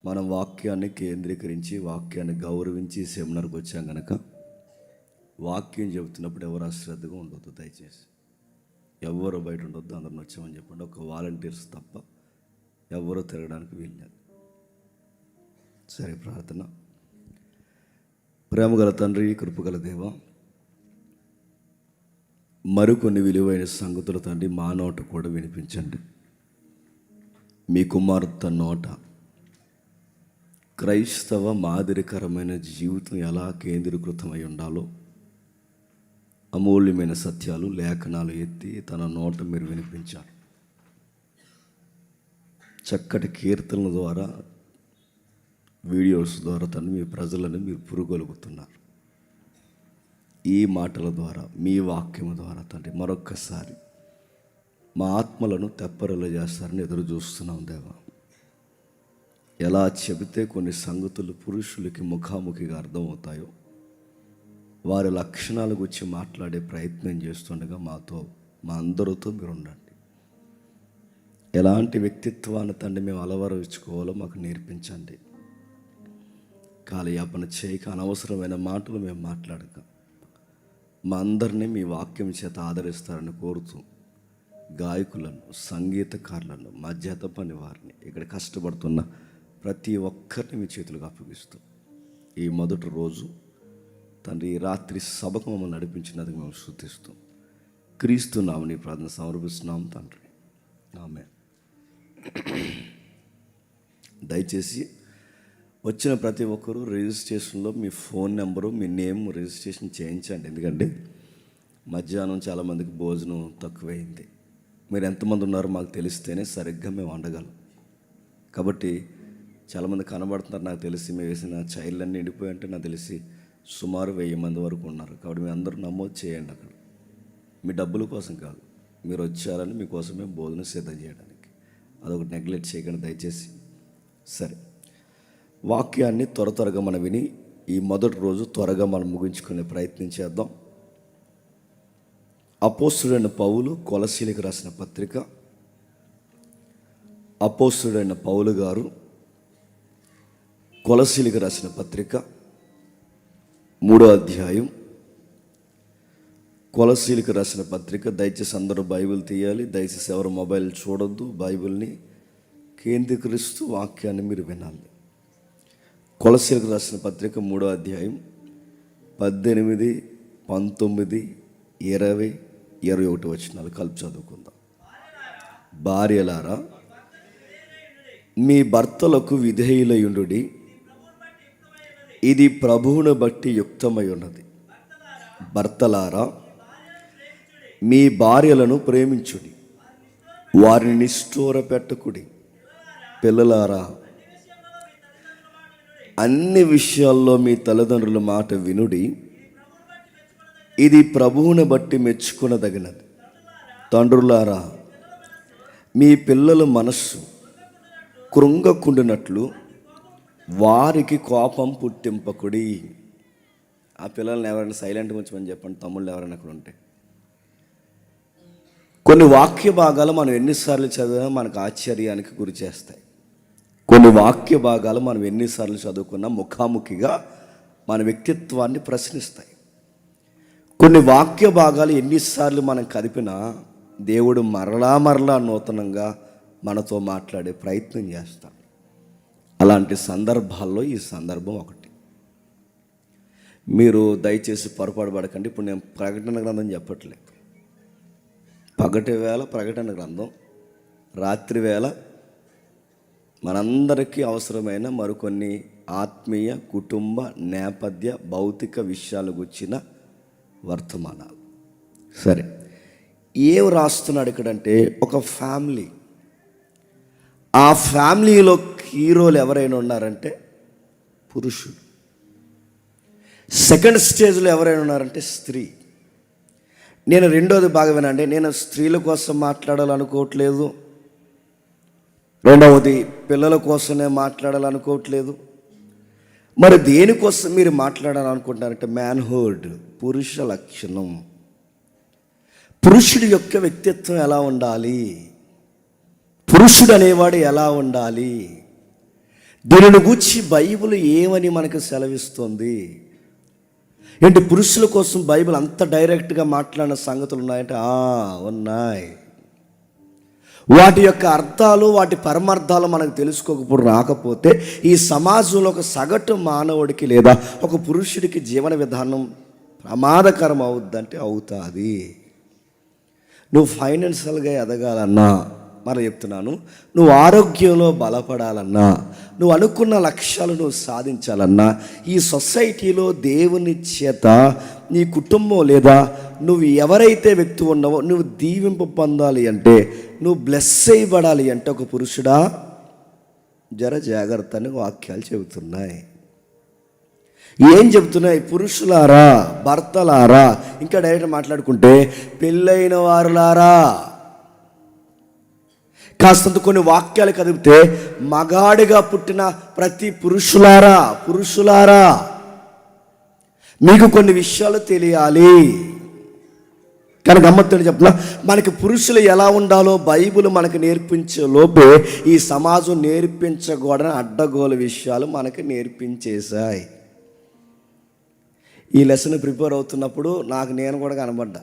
మనం వాక్యాన్ని కేంద్రీకరించి వాక్యాన్ని గౌరవించి సెమినార్కి వచ్చాం కనుక వాక్యం చెబుతున్నప్పుడు ఎవరు అశ్రద్ధగా ఉండొద్దు. దయచేసి ఎవరు బయట ఉండొద్దు. అందరిని వచ్చామని చెప్పండి. ఒక వాలంటీర్స్ తప్ప ఎవరు తిరగడానికి వీల్లేదు. సరే, ప్రార్థన. ప్రేమగల తండ్రి, కృపగల దేవ, మరికొన్ని విలువైన సంగతులు తండ్రి మా నోట కూడా వినిపించండి. మీ కుమార్తె నోట క్రైస్తవ మాదిరికరమైన జీవితం ఎలా కేంద్రీకృతమై ఉండాలో అమూల్యమైన సత్యాలు, లేఖనాలు ఎత్తి తన నోట మీరు వినిపించారు. చక్కటి కీర్తనల ద్వారా, వీడియోస్ ద్వారా తను మీ ప్రజలను మీరు పురుగొలుగుతున్నారు. ఈ మాటల ద్వారా, మీ వాక్యం ద్వారా తండ్రి మరొక్కసారి మా ఆత్మలను తెప్పరలు చేస్తారని ఎదురు చూస్తున్నాం దేవా. ఎలా చెబితే కొన్ని సంగతులు పురుషులకి ముఖాముఖిగా అర్థమవుతాయో వారి లక్షణాల గురించి మాట్లాడే ప్రయత్నం చేస్తుండగా మా అందరితో మీరు ఉండండి. ఎలాంటి వ్యక్తిత్వాన్ని తండ్రి మేము అలవరించుకోవాలో మాకు నేర్పించండి. కాలయాపన చేయక అనవసరమైన మాటలు మేము మాట్లాడక మా అందరినీ మీ వాక్యం చేత ఆదరిస్తారని కోరుతూ గాయకులను, సంగీతకారులను, మా జత పని వారిని, ఇక్కడ కష్టపడుతున్న ప్రతి ఒక్కరిని మీ చేతులకు అప్పగిస్తూ ఈ మొదటి రోజు తండ్రి ఈ రాత్రి సభకు మమ్మల్ని నడిపించినందుకు మేము స్తుతిస్తాం. క్రీస్తు నామమున ప్రార్థన సమర్పిస్తున్నాం తండ్రి, ఆమేన్. దయచేసి వచ్చిన ప్రతి ఒక్కరూ రిజిస్ట్రేషన్లో మీ ఫోన్ నెంబరు, మీ నేమ్ రిజిస్ట్రేషన్ చేయించండి. ఎందుకంటే మధ్యాహ్నం చాలామందికి భోజనం తక్కువైంది. మీరు ఎంతమంది ఉన్నారో మాకు తెలిస్తేనే సరిగ్గా మేము వండగలం. కాబట్టి చాలామంది కనబడుతున్నారు. నాకు తెలిసి మేము వేసిన చైర్లన్నీ నిండిపోయి అంటే నాకు తెలిసి సుమారు 1000 మంది వరకు ఉన్నారు. కాబట్టి మీ అందరూ నమోదు చేయండి. అక్కడ మీ డబ్బుల కోసం కాదు, మీరు వచ్చారని మీకోసమే భోజనం సిద్ధం చేయడానికి. అదొకటి నెగ్లెక్ట్ చేయకండి దయచేసి. సరే, వాక్యాన్ని త్వరగా మనం విని ఈ మొదటి రోజు త్వరగా మనం ముగించుకునే ప్రయత్నం చేద్దాం. అపోస్తుడైన పౌలు కొలసీలకు రాసిన పత్రిక. అపోస్తుడైన పౌలు గారు కొలసీలకు రాసిన పత్రిక 3వ అధ్యాయం. కొలసీలకు రాసిన పత్రిక. దయచేసి అందరూ బైబిల్ తీయాలి. దయచేసి ఎవరు మొబైల్ చూడొద్దు. బైబిల్ని కేంద్రీకరిస్తూ వాక్యాన్ని మీరు వినాలి. కొలసీలకు రాసిన పత్రిక 3వ అధ్యాయం 18, 19, 20, 21 వచనాలు కలిపి చదువుకుందాం. భార్యలారా, మీ భర్తలకు విధేయులయుండుడి, ఇది ప్రభువును బట్టి యుక్తమై ఉన్నది. భర్తలారా, మీ భార్యలను ప్రేమించుడి, వారిని నిష్ఠూర పెట్టకుడి. పిల్లలారా, అన్ని విషయాల్లో మీ తల్లిదండ్రుల మాట వినుడి, ఇది ప్రభువును బట్టి మెచ్చుకొనదగినది. తండ్రులారా, మీ పిల్లల మనస్సు కృంగకుండినట్లు వారికి కోపం పుట్టింపకుడి. ఆ పిల్లల్ని ఎవరైనా సైలెంట్గా ఉంచమని చెప్పండి. తమ్ముళ్ళు ఎవరైనా అక్కడ ఉంటే. కొన్ని వాక్య భాగాలు మనం ఎన్నిసార్లు చదివినా మనకు ఆశ్చర్యానికి గురి చేస్తాయి. కొన్ని వాక్య భాగాలు మనం ఎన్నిసార్లు చదువుకున్నా ముఖాముఖిగా మన వ్యక్తిత్వాన్ని ప్రశ్నిస్తాయి. కొన్ని వాక్య భాగాలు ఎన్నిసార్లు మనం కదిపినా దేవుడు మరలా నూతనంగా మనతో మాట్లాడే ప్రయత్నం చేస్తాడు. అలాంటి సందర్భాల్లో ఈ సందర్భం ఒకటి. మీరు దయచేసి పొరపాటు పడకండి. ఇప్పుడు నేను ప్రకటన గ్రంథం చెప్పట్లేదు. పగటి వేళ ప్రకటన గ్రంథం, రాత్రి వేళ మనందరికీ అవసరమైన మరికొన్ని ఆత్మీయ, కుటుంబ, నేపథ్య, భౌతిక విషయాలు గుర్చిన వర్తమానాలు. సరే, ఏం రాస్తున్నాడు ఇక్కడంటే ఒక ఫ్యామిలీ. ఆ ఫ్యామిలీలో హీరోలు ఎవరైనా ఉన్నారంటే పురుషుడు. సెకండ్ స్టేజ్లో ఎవరైనా ఉన్నారంటే స్త్రీ. నేను రెండోది బాగా వినండి. నేను స్త్రీల కోసం మాట్లాడాలనుకోవట్లేదు. రెండవది పిల్లల కోసమే మాట్లాడాలనుకోవట్లేదు. మరి దేనికోసం మీరు మాట్లాడాలనుకుంటున్నారంటే మ్యాన్హుడ్, పురుష లక్షణం. పురుషుడి యొక్క వ్యక్తిత్వం ఎలా ఉండాలి, పురుషుడు అనేవాడు ఎలా ఉండాలి, దీనిని గూర్చి బైబిల్ ఏమని మనకు సెలవిస్తుంది? ఏంటి పురుషుల కోసం బైబిల్ అంత డైరెక్ట్గా మాట్లాడిన సంగతులు ఉన్నాయంటే ఉన్నాయి. వాటి యొక్క అర్థాలు, వాటి పరమార్థాలు మనకు తెలుసుకోకపోతే రాకపోతే ఈ సమాజంలో ఒక సగటు మానవుడికి లేదా ఒక పురుషుడికి జీవన విధానం ప్రమాదకరం అవుద్దంటే అవుతుంది. నువ్వు ఫైనాన్షియల్గా ఎదగాలన్నా, మరి చెప్తున్నాను, నువ్వు ఆరోగ్యంలో బలపడాలన్నా, నువ్వు అనుకున్న లక్ష్యాలు నువ్వు సాధించాలన్నా, ఈ సొసైటీలో దేవుని చేత నీ కుటుంబం లేదా నువ్వు ఎవరైతే వ్యక్తి ఉన్నావో నువ్వు దీవింపు పొందాలి అంటే, నువ్వు బ్లెస్ చేయబడాలి అంటే ఒక పురుషుడా జర జాగ్రత్త అని వాక్యాలు చెబుతున్నాయి. ఏం చెబుతున్నాయి? పురుషులారా, భర్తలారా, ఇంకా డైరెక్ట్ మాట్లాడుకుంటే పెళ్ళైన వారులారా. కాస్తంత కొన్ని వాక్యాలు కదిపితే మగాడిగా పుట్టిన ప్రతి పురుషులారా మీకు కొన్ని విషయాలు తెలియాలి. కానీ గమ్మత్తు చెప్తున్నా, మనకి పురుషులు ఎలా ఉండాలో బైబిల్ మనకు నేర్పించే లోపే ఈ సమాజం నేర్పించకూడని అడ్డగోలు విషయాలు మనకి నేర్పించేశాయి. ఈ లెసన్ ప్రిపేర్ అవుతున్నప్పుడు నేను కూడా కనబడ్డా.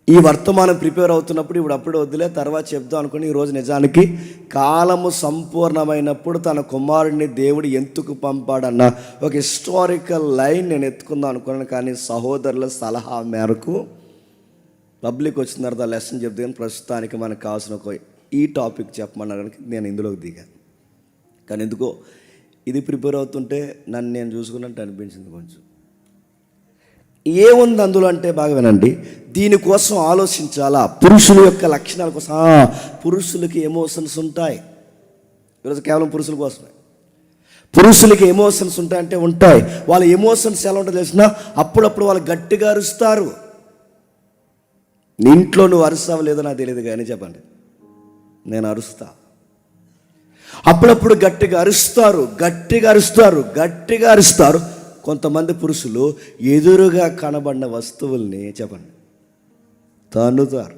ఈ వర్తమానం ప్రిపేర్ అవుతున్నప్పుడు అప్పుడే వద్దులే తర్వాత చెప్దాం అనుకుని ఈరోజు నిజానికి కాలము సంపూర్ణమైనప్పుడు తన కుమారుడిని దేవుడు ఎందుకు పంపాడన్న ఒక హిస్టారికల్ లైన్ నేను ఎత్తుకుందాం అనుకున్నాను. కానీ సహోదరుల సలహా మేరకు పబ్లిక్ వచ్చిన తర్వాత లెసన్ చెప్తే ప్రస్తుతానికి మనకు కావాల్సిన ఒక ఈ టాపిక్ చెప్పమన్నారు కనుక నేను ఇందులోకి దిగాను. కానీ ఎందుకో ఇది ప్రిపేర్ అవుతుంటే నన్ను నేను చూసుకున్నట్టు అనిపించింది. కొంచెం ఏముంది అందులో అంటే బాగా వినండి. దీనికోసం ఆలోచించాలా, పురుషుల యొక్క లక్షణాల కోసం. పురుషులకి ఎమోషన్స్ ఉంటాయి. ఈరోజు కేవలం పురుషుల కోసమే. పురుషులకి ఎమోషన్స్ ఉంటాయంటే ఉంటాయి. వాళ్ళ ఎమోషన్స్ ఎలా ఉంటుందో తెలిసినా అప్పుడప్పుడు వాళ్ళు గట్టిగా అరుస్తారు. ఇంట్లో నువ్వు అరుస్తావు లేదో నాకు తెలియదు కానీ చెప్పండి, నేను అరుస్తా. అప్పుడప్పుడు గట్టిగా అరుస్తారు. కొంతమంది పురుషులు ఎదురుగా కనబడిన వస్తువుల్ని చెప్పండి తన్నుతారు.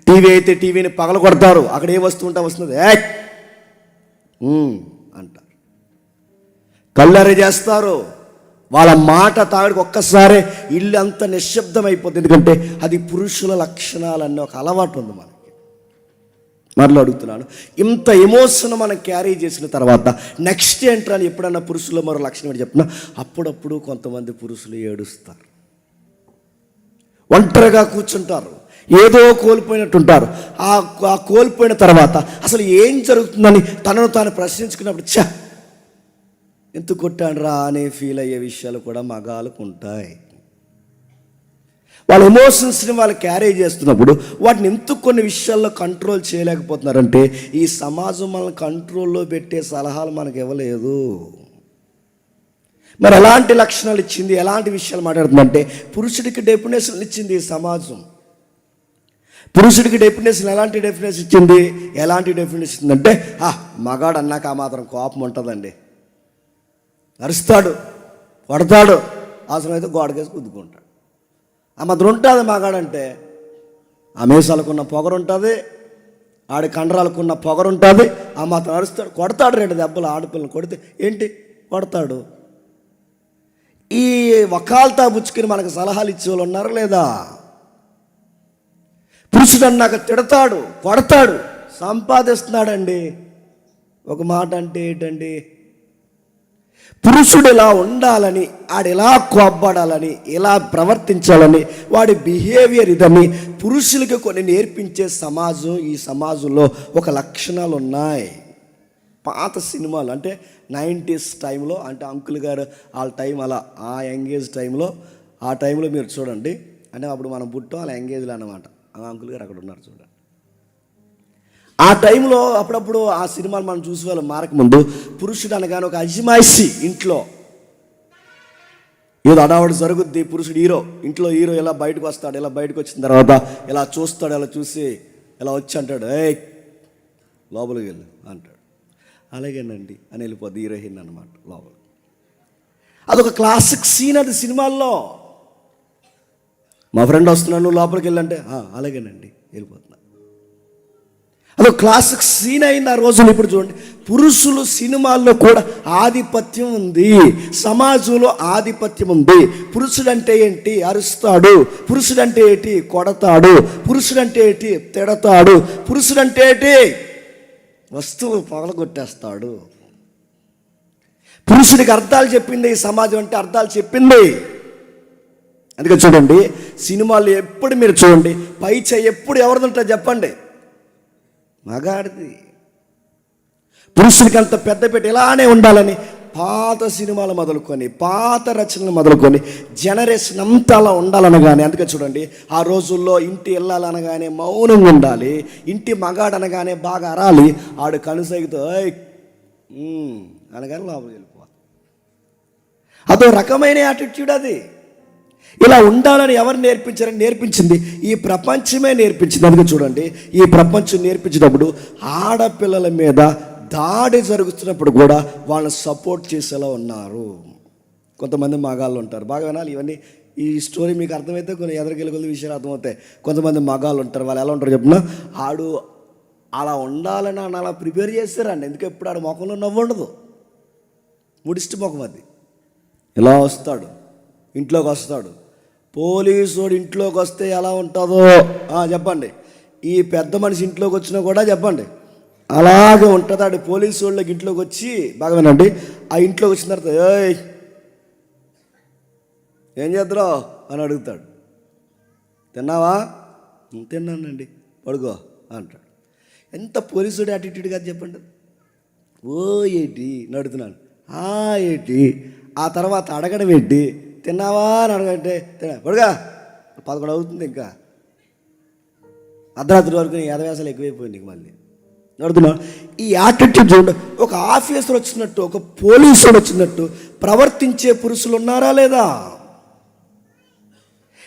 టీవీ అయితే టీవీని పగల కొడతారు. అక్కడ ఏ వస్తువు ఉంటే వస్తుంది అంటారు. కళ్ళెర్ర చేస్తారు. వాళ్ళ మాట తాగడికి ఒక్కసారి ఇల్లు అంత నిశ్శబ్దం అయిపోతుంది. ఎందుకంటే అది పురుషుల లక్షణాలన్నీ ఒక అలవాటు ఉంది మనకి. మరలా అడుగుతున్నాను, ఇంత ఎమోషన్ మనం క్యారీ చేసిన తర్వాత నెక్స్ట్ ఏంట్రా అని ఎప్పుడన్నా పురుషులు మరో లక్షణం ఏంటి చెప్తున్నా, అప్పుడప్పుడు కొంతమంది పురుషులు ఏడుస్తారు, ఒంటరిగా కూర్చుంటారు, ఏదో కోల్పోయినట్టుంటారు. ఆ కోల్పోయిన తర్వాత అసలు ఏం జరుగుతుందని తనను తాను ప్రశ్నించుకున్నప్పుడు ఎందుకు కొట్టానురా అనే ఫీల్ అయ్యే విషయాలు కూడా మగాళ్ళకు ఉంటాయి. వాళ్ళ ఎమోషన్స్ని వాళ్ళు క్యారీ చేస్తున్నప్పుడు వాటిని ఎందుకు కొన్ని విషయాల్లో కంట్రోల్ చేయలేకపోతున్నారంటే ఈ సమాజం మనల్ని కంట్రోల్లో పెట్టే సలహాలు మనకు ఇవ్వలేదు. మరి ఎలాంటి లక్షణాలు ఇచ్చింది, ఎలాంటి విషయాలు మాట్లాడుతుందంటే పురుషుడికి డెఫినేషన్ ఇచ్చింది ఈ సమాజం. పురుషుడికి డెఫినేషన్ ఎలాంటి డెఫినేషన్ ఇచ్చింది? ఎలాంటి డెఫినేషన్ ఇచ్చిందంటే మగాడు అన్నాక ఆ మాత్రం కోపం ఉంటుందండి, అరుస్తాడు, కొడతాడు, అవసరమైతే గోడకేసి గుద్దుకుంటాడు. ఆ మాత్రం ఉంటుంది మగాడంటే. ఆ మీసాలకున్న పొగరు ఉంటుంది, ఆడి కండరాలకున్న పొగరు ఉంటుంది. ఆ మాత్రం అరుస్తాడు, కొడతాడు. 2 దెబ్బలు ఆడపిల్లని కొడితే ఏంటి కొడతాడు. ఈ వకాల్తా పుచ్చుకుని మనకు సలహాలు ఇచ్చే వాళ్ళు ఉన్నారు లేదా? పురుషుడు అన్నాక తిడతాడు, కొడతాడు, సంపాదిస్తున్నాడండి. ఒక మాట అంటే ఏంటండి, పురుషుడు ఇలా ఉండాలని, ఆడెలా కోప్పడాలని, ఎలా ప్రవర్తించాలని, వాడి బిహేవియర్ ఇదని పురుషులకి కొన్ని నేర్పించే సమాజం. ఈ సమాజంలో ఒక లక్షణాలు ఉన్నాయి. పాత సినిమాలు అంటే 90s టైంలో, అంటే అంకుల్ గారు వాళ్ళ టైం అలా, ఆ యంగేజ్ టైంలో, ఆ టైంలో మీరు చూడండి. అంటే అప్పుడు మనం పుట్టాం వాళ్ళ యంగేజ్లో అన్నమాట. ఆ అంకుల్ గారు అక్కడ ఉన్నారు చూడండి. ఆ టైంలో అప్పుడప్పుడు ఆ సినిమాలు మనం చూసే వాళ్ళు మారకముందు పురుషుడు అనగానే ఒక అజమాయిషి, ఇంట్లో ఏదో అడావుడు జరుగుద్ది. పురుషుడు ఇంట్లో హీరో ఇలా బయటకు వస్తాడు. ఇలా బయటకు వచ్చిన తర్వాత ఇలా చూస్తాడు, ఇలా చూసి ఇలా వచ్చి అంటాడు, లోపలికి వెళ్ళు అంటాడు. అలాగేనండి అని వెళ్ళిపోద్ది హీరోయిన్ అనమాట లోపల. అదొక క్లాసిక్ సీన్ అది సినిమాల్లో. మా ఫ్రెండ్ వస్తున్నాడు, నువ్వు లోపలికి వెళ్ళంటే అలాగేనండి వెళ్ళిపోతున్నా. అదో క్లాసిక్ సీన్ అయింది ఆ రోజులు. ఇప్పుడు చూడండి, పురుషులు సినిమాల్లో కూడా ఆధిపత్యం ఉంది, సమాజంలో ఆధిపత్యం ఉంది. పురుషుడంటే ఏంటి? అరుస్తాడు. పురుషుడంటే ఏంటి? కొడతాడు. పురుషుడంటే ఏంటి? తిడతాడు. పురుషుడంటే ఏంటి? వస్తువులు పగలగొట్టేస్తాడు. పురుషుడికి అర్థాలు చెప్పింది ఈ సమాజం, అంటే అర్థాలు చెప్పింది. అందుకే చూడండి, సినిమాలు ఎప్పుడు మీరు చూడండి, పై చెయ్యి ఎప్పుడు ఎవరిది ఉంటుంది చెప్పండి? మగాడిది. పురుషుడికి అంత పెద్దపేట ఇలానే ఉండాలని పాత సినిమాలు మొదలుకొని, పాత రచనలు మొదలుకొని, జనరేషన్ అంతా అలా ఉండాలనగానే, అందుకే చూడండి, ఆ రోజుల్లో ఇంటి వెళ్ళాలనగానే మౌనంగా ఉండాలి, ఇంటి మగాడు అనగానే బాగా అరాలి, ఆడు కనుసైగుతో అనగానే లోపలికి వెళ్ళిపోవాలి. అదో రకమైన యాటిట్యూడ్ అది. ఇలా ఉండాలని ఎవరు నేర్పించారని నేర్పించింది ఈ ప్రపంచమే నేర్పించింది. అందుకే చూడండి, ఈ ప్రపంచం నేర్పించినప్పుడు ఆడపిల్లల మీద దాడి జరుగుతున్నప్పుడు కూడా వాళ్ళని సపోర్ట్ చేసేలా ఉన్నారు. కొంతమంది మగాళ్ళు ఉంటారు, బాగా వినాలి ఇవన్నీ. ఈ స్టోరీ మీకు అర్థమైతే కొన్ని ఎదరికెళ్ళి విషయాలు అర్థమవుతాయి. కొంతమంది మగాళ్ళు ఉంటారు, వాళ్ళు ఎలా ఉంటారు చెప్పిన, ఆడు అలా ఉండాలని అలా ప్రిపేర్ చేస్తారండి. ఎందుకు ఎప్పుడు ఆడు ముఖంలో నవ్వు ఉండదు, ముడిస్ట్ ముఖం అది. ఇలా వస్తాడు, ఇంట్లోకి వస్తాడు. పోలీసుడు ఇంట్లోకి వస్తే ఎలా ఉంటుందో చెప్పండి. ఈ పెద్ద మనిషి ఇంట్లోకి వచ్చినా కూడా చెప్పండి అలాగే ఉంటుంది. ఆడు పోలీసు వాళ్ళకి ఇంట్లోకి వచ్చి, బాగా వినండి, ఆ ఇంట్లోకి వచ్చిన తర్వాత ఏయ్ ఏం చేద్దావు అని అడుగుతాడు. తిన్నావా? తిన్నానండి. పడుకో అంటాడు. ఎంత పోలీసుడు యాటిట్యూడ్ కాదు చెప్పండి. ఓ ఏంటి నడుతున్నాను, ఏంటి, ఆ తర్వాత అడగడం ఏంటి, తిన్నావా అని అడగంటే పడుగా 11 అవుతుంది, ఇంకా అర్ధరాత్రి వరకు ఎదవేసాలు ఎక్కువైపోయింది. నీకు మళ్ళీ నడుతున్నాను. ఈ యాటిట్యూడ్ చూడండి, ఒక ఆఫీసర్ వచ్చినట్టు, ఒక పోలీసుడు వచ్చినట్టు ప్రవర్తించే పురుషులు ఉన్నారా లేదా?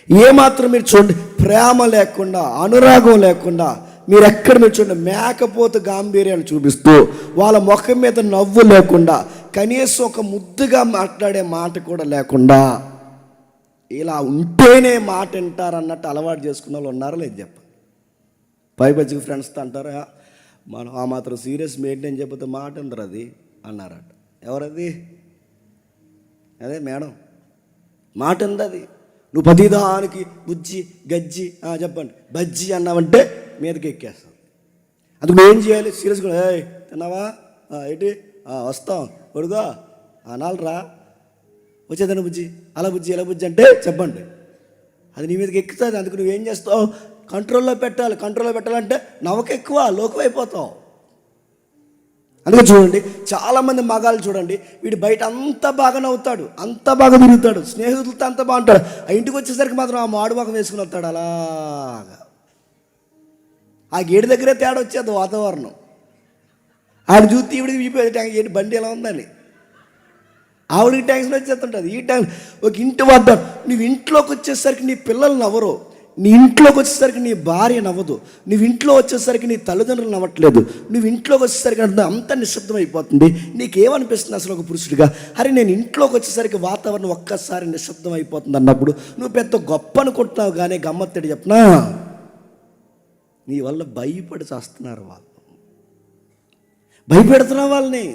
ఏమాత్రం మీరు చూడండి, ప్రేమ లేకుండా, అనురాగం లేకుండా, మీరు ఎక్కడ మీరు చూడండి, మేకపోతు గాంభీర్యాన్ని చూపిస్తూ, వాళ్ళ ముఖం మీద నవ్వు లేకుండా, కనీసం ఒక ముద్దుగా మాట్లాడే మాట కూడా లేకుండా, ఇలా ఉంటేనే మాట వింటారన్నట్టు అలవాటు చేసుకున్న వాళ్ళు ఉన్నారా లేదు చెప్పండి. పైపచ్చికి ఫ్రెండ్స్తో అంటారా, మనం ఆ మాత్రం సీరియస్ మెయింటైన్ చెప్పితే మాట వినరు అది అన్నారట. ఎవరది? అదే మేడం, మాట ఉంది అది. నువ్వు ప్రతిదానికి బుజ్జి గజ్జి చెప్పండి బజ్జి అన్నావంటే మీదకి ఎక్కేస్తాం. అందుకు నువ్వు ఏం చేయాలి? సీరియస్గా తిన్నావా ఏంటి వస్తాం కొడుగా అనాలరా, వచ్చేదన్న బుజ్జి, అలా బుజ్జి ఎలా బుజ్జి అంటే చెప్పండి, అది నీ మీదకి ఎక్కుతుంది. అందుకు నువ్వేం చేస్తావు? కంట్రోల్లో పెట్టాలి. కంట్రోల్లో పెట్టాలంటే నవ్వకెక్కువ లోకమైపోతావు. అందుకే చూడండి, చాలామంది మగాళ్ళు చూడండి, వీడు బయట అంత బాగా నవ్వుతాడు, అంత బాగా తిరుగుతాడు, స్నేహితులతో అంత బాగుంటాడు, ఆ ఇంటికి వచ్చేసరికి మాత్రం ఆ మాడు ముఖం వేసుకుని వస్తాడు. అలాగా ఆ గేటు దగ్గరే తేడా వచ్చేది వాతావరణం. ఆవిడ చూస్తే ఈవిడికి వీపోయేది, ఏంటి బండి ఎలా ఉందని ఆవిడికి టెన్షన్ వచ్చేస్తుంటుంది. ఈ టైం ఒక ఇంటి వద్ద నువ్వు ఇంట్లోకి వచ్చేసరికి నీ పిల్లలు నవ్వరు, నీ ఇంట్లోకి వచ్చేసరికి నీ భార్య నవ్వదు, నువ్వు ఇంట్లో వచ్చేసరికి నీ తల్లిదండ్రులు నవ్వట్లేదు, నువ్వు ఇంట్లోకి వచ్చేసరికి అంత నిశ్శబ్దం అయిపోతుంది. నీకేమనిపిస్తుంది అసలు ఒక పురుషుడిగా? అరే నేను ఇంట్లోకి వచ్చేసరికి వాతావరణం ఒక్కసారి నిశ్శబ్దం అయిపోతుంది అన్నప్పుడు నువ్వు పెద్ద గొప్ప అనుకుంటున్నావు. కానీ గమ్మత్తడి చెప్పనా, నీ వల్ల భయపడి చేస్తున్నారు వాళ్ళు, భయపెడుతున్నావు వాళ్ళని.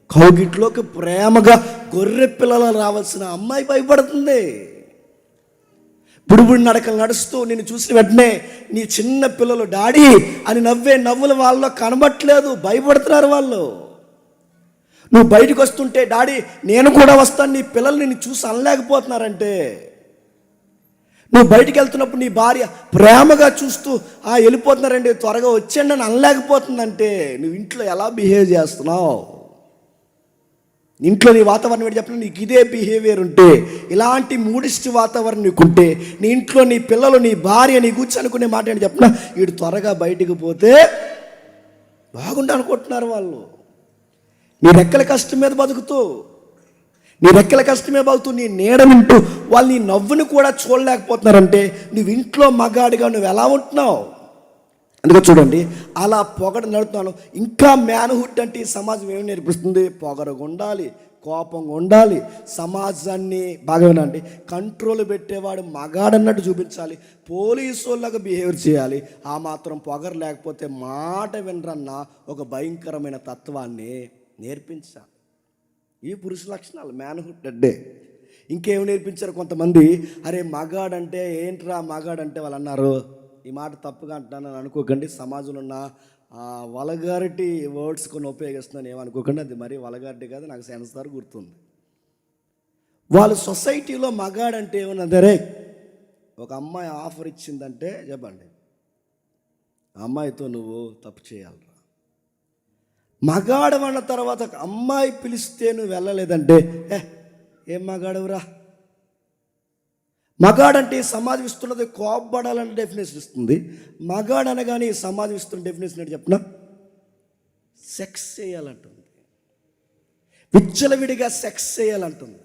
కౌగిట్లోకి ప్రేమగా గొర్రె పిల్లలు రావాల్సిన అమ్మాయి భయపడుతుంది. బుడిబుడి నడకలు నడుస్తూ నిన్ను చూసిన వెంటనే నీ చిన్న పిల్లలు డాడీ అని నవ్వే నవ్వులు వాళ్ళలో కనబట్లేదు, భయపడుతున్నారు వాళ్ళు. నువ్వు బయటకు వస్తుంటే డాడీ నేను కూడా వస్తాను, నీ పిల్లలు నిన్ను చూసి అనలేకపోతున్నారంటే, నువ్వు బయటికి వెళ్తున్నప్పుడు నీ భార్య ప్రేమగా చూస్తూ వెళ్ళిపోతున్నారండి త్వరగా వచ్చండి అని అనలేకపోతుందంటే, నువ్వు ఇంట్లో ఎలా బిహేవ్ చేస్తున్నావు? ఇంట్లో నీ వాతావరణం ఏంటి చెప్పిన, నీకు ఇదే బిహేవియర్ ఉంటే, ఇలాంటి మూడిష్టి వాతావరణం నీకుంటే, నీ ఇంట్లో నీ పిల్లలు నీ భార్య నీ కూర్చొని అనుకునే మాట ఏంటి చెప్పిన, వీడు త్వరగా బయటికి పోతే బాగుండు అనుకుంటున్నారు వాళ్ళు. నీ రెక్కల కష్టం మీద బతుకుతూ, నీ రెక్కల కష్టమే బతుకుతూ, నీ నీడ వింటూ వాళ్ళు నీ నవ్వుని కూడా చూడలేకపోతున్నారంటే నువ్వు ఇంట్లో మగాడిగా నువ్వు ఎలా ఉంటున్నావు? అందుకో చూడండి, అలా పొగడ నడుతున్నాను. ఇంకా మ్యాన్హుడ్ అంటే ఈ సమాజం ఏమి నేర్పిస్తుంది? పొగరగా ఉండాలి, కోపంగా ఉండాలి, సమాజాన్ని బాగా వినండి, కంట్రోల్ పెట్టేవాడు మగాడన్నట్టు చూపించాలి, పోలీసు వాళ్ళగా బిహేవ్ చేయాలి. ఆ మాత్రం పొగరు లేకపోతే మాట వినరన్న ఒక భయంకరమైన తత్వాన్ని నేర్పించాలి. ఈ పురుష లక్షణాలు మ్యాన్హుడ్ అంటే. ఇంకేమి నేర్పించారు కొంతమంది? అరే మగాడంటే ఏంట్రా మగాడంటే వాళ్ళు అన్నారు, ఈ మాట తప్పుగా అంటున్నాను అనుకోకండి, సమాజంలో ఉన్న వల్గారిటీ వర్డ్స్ కొన్ని ఉపయోగిస్తున్నాను ఏమనుకోకండి, అది మరీ వల్గారిటీ కాదు, నాకు సెన్సార్ గుర్తుంది. వాళ్ళు సొసైటీలో మగాడంటే ఏమన్నదరే, ఒక అమ్మాయి ఆఫర్ ఇచ్చిందంటే చెప్పండి, ఆ అమ్మాయితో నువ్వు తప్పు చేయాలరా. మగాడు అన్న తర్వాత ఒక అమ్మాయి పిలిస్తే నువ్వు వెళ్ళలేదంటే ఏం మగాడవురా. మగాడంటే సమాజం ఇస్తున్నది కోపడాలని డెఫినేషన్ ఇస్తుంది. మగాడు అనగానే ఈ సమాజం ఇస్తున్న డెఫినేషన్ ఏంటి చెప్పిన? సెక్స్ చేయాలంటుంది, విచ్చలవిడిగా సెక్స్ చేయాలంటుంది.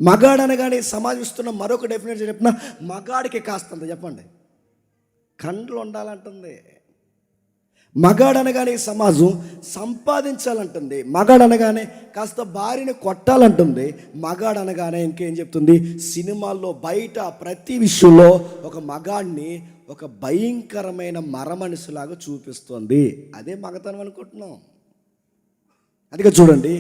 మగాడు అనగానే సమాజం ఇస్తున్న మరొక డెఫినేషన్ చెప్పిన, మగాడికి కాస్తంత చెప్పండి కండ్లు ఉండాలంటుంది. మగాడు అనగానే సమాజం సంపాదించాలంటుంది. మగాడు అనగానే కాస్త భార్యని కొట్టాలంటుంది. మగాడు అనగానే ఇంకేం చెప్తుంది? సినిమాల్లో బయట ప్రతి విషయంలో ఒక మగాడిని ఒక భయంకరమైన మరమనిషిలాగా చూపిస్తుంది. అదే మగతనం అనుకుంటున్నాం. అందుకే చూడండి,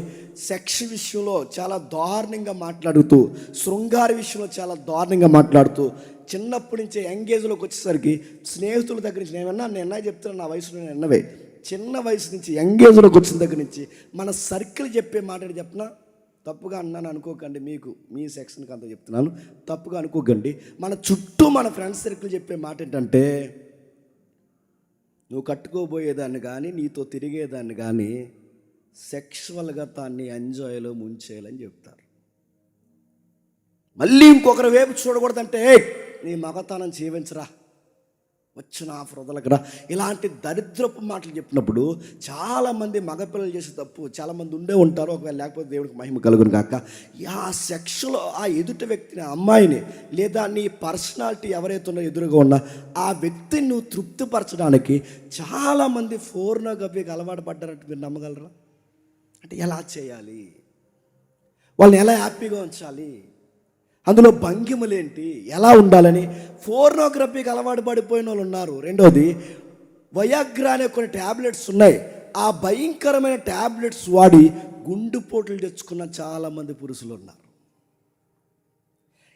సెక్స్ విషయంలో చాలా దారుణంగా మాట్లాడుతూ, శృంగార విషయంలో చాలా దారుణంగా మాట్లాడుతూ, చిన్నప్పటి నుంచే యంగేజ్లోకి వచ్చేసరికి స్నేహితుల దగ్గర నుంచి నేను చెప్తున్నాను, నా వయసులో నేను ఎన్నవే, చిన్న వయసు నుంచి యంగేజ్లోకి వచ్చిన దగ్గర నుంచి మన సర్కిల్ చెప్పే మాటని చెప్పినా తప్పుగా అన్నాను అనుకోకండి, మీకు మీ సెక్షన్కి అంతా చెప్తున్నాను, తప్పుగా అనుకోకండి. మన చుట్టూ మన ఫ్రెండ్స్ సర్కిల్ చెప్పే మాట ఏంటంటే, నువ్వు కట్టుకోబోయేదాన్ని కానీ నీతో తిరిగేదాన్ని కానీ సెక్షువల్గా దాన్ని ఎంజాయ్లో ముంచేయాలని చెప్తారు. మళ్ళీ ఇంకొకరి వైపు చూడకూడదంటే, నీ మగతనం జీవించరా, వచ్చిన ఆఫర్ వదలకరా, ఇలాంటి దరిద్రపు మాటలు చెప్పినప్పుడు చాలామంది మగపిల్లలు చేసే తప్పు చాలామంది ఉండే ఉంటారు, ఒకవేళ లేకపోతే దేవుడికి మహిమ కలుగును కాక. ఆ సెక్షలో ఆ ఎదుటి వ్యక్తిని, అమ్మాయిని, లేదా నీ పర్సనాలిటీ ఎవరైతే ఉన్నా ఎదురుగా ఉన్నా ఆ వ్యక్తిని నువ్వు తృప్తిపరచడానికి చాలామంది ఫోర్నోగ్రఫీకి అలవాటు పడ్డారంటే మీరు నమ్మగలరా? అంటే ఎలా చేయాలి, వాళ్ళని ఎలా హ్యాపీగా ఉంచాలి, అందులో భంగిమలేంటి, ఎలా ఉండాలని ఫోర్నోగ్రఫీకి అలవాటు పడిపోయిన వాళ్ళు ఉన్నారు. రెండోది, వయాగ్రా అనే కొన్ని ట్యాబ్లెట్స్ ఉన్నాయి. ఆ భయంకరమైన ట్యాబ్లెట్స్ వాడి గుండెపోటులు తెచ్చుకున్న చాలామంది పురుషులు ఉన్నారు.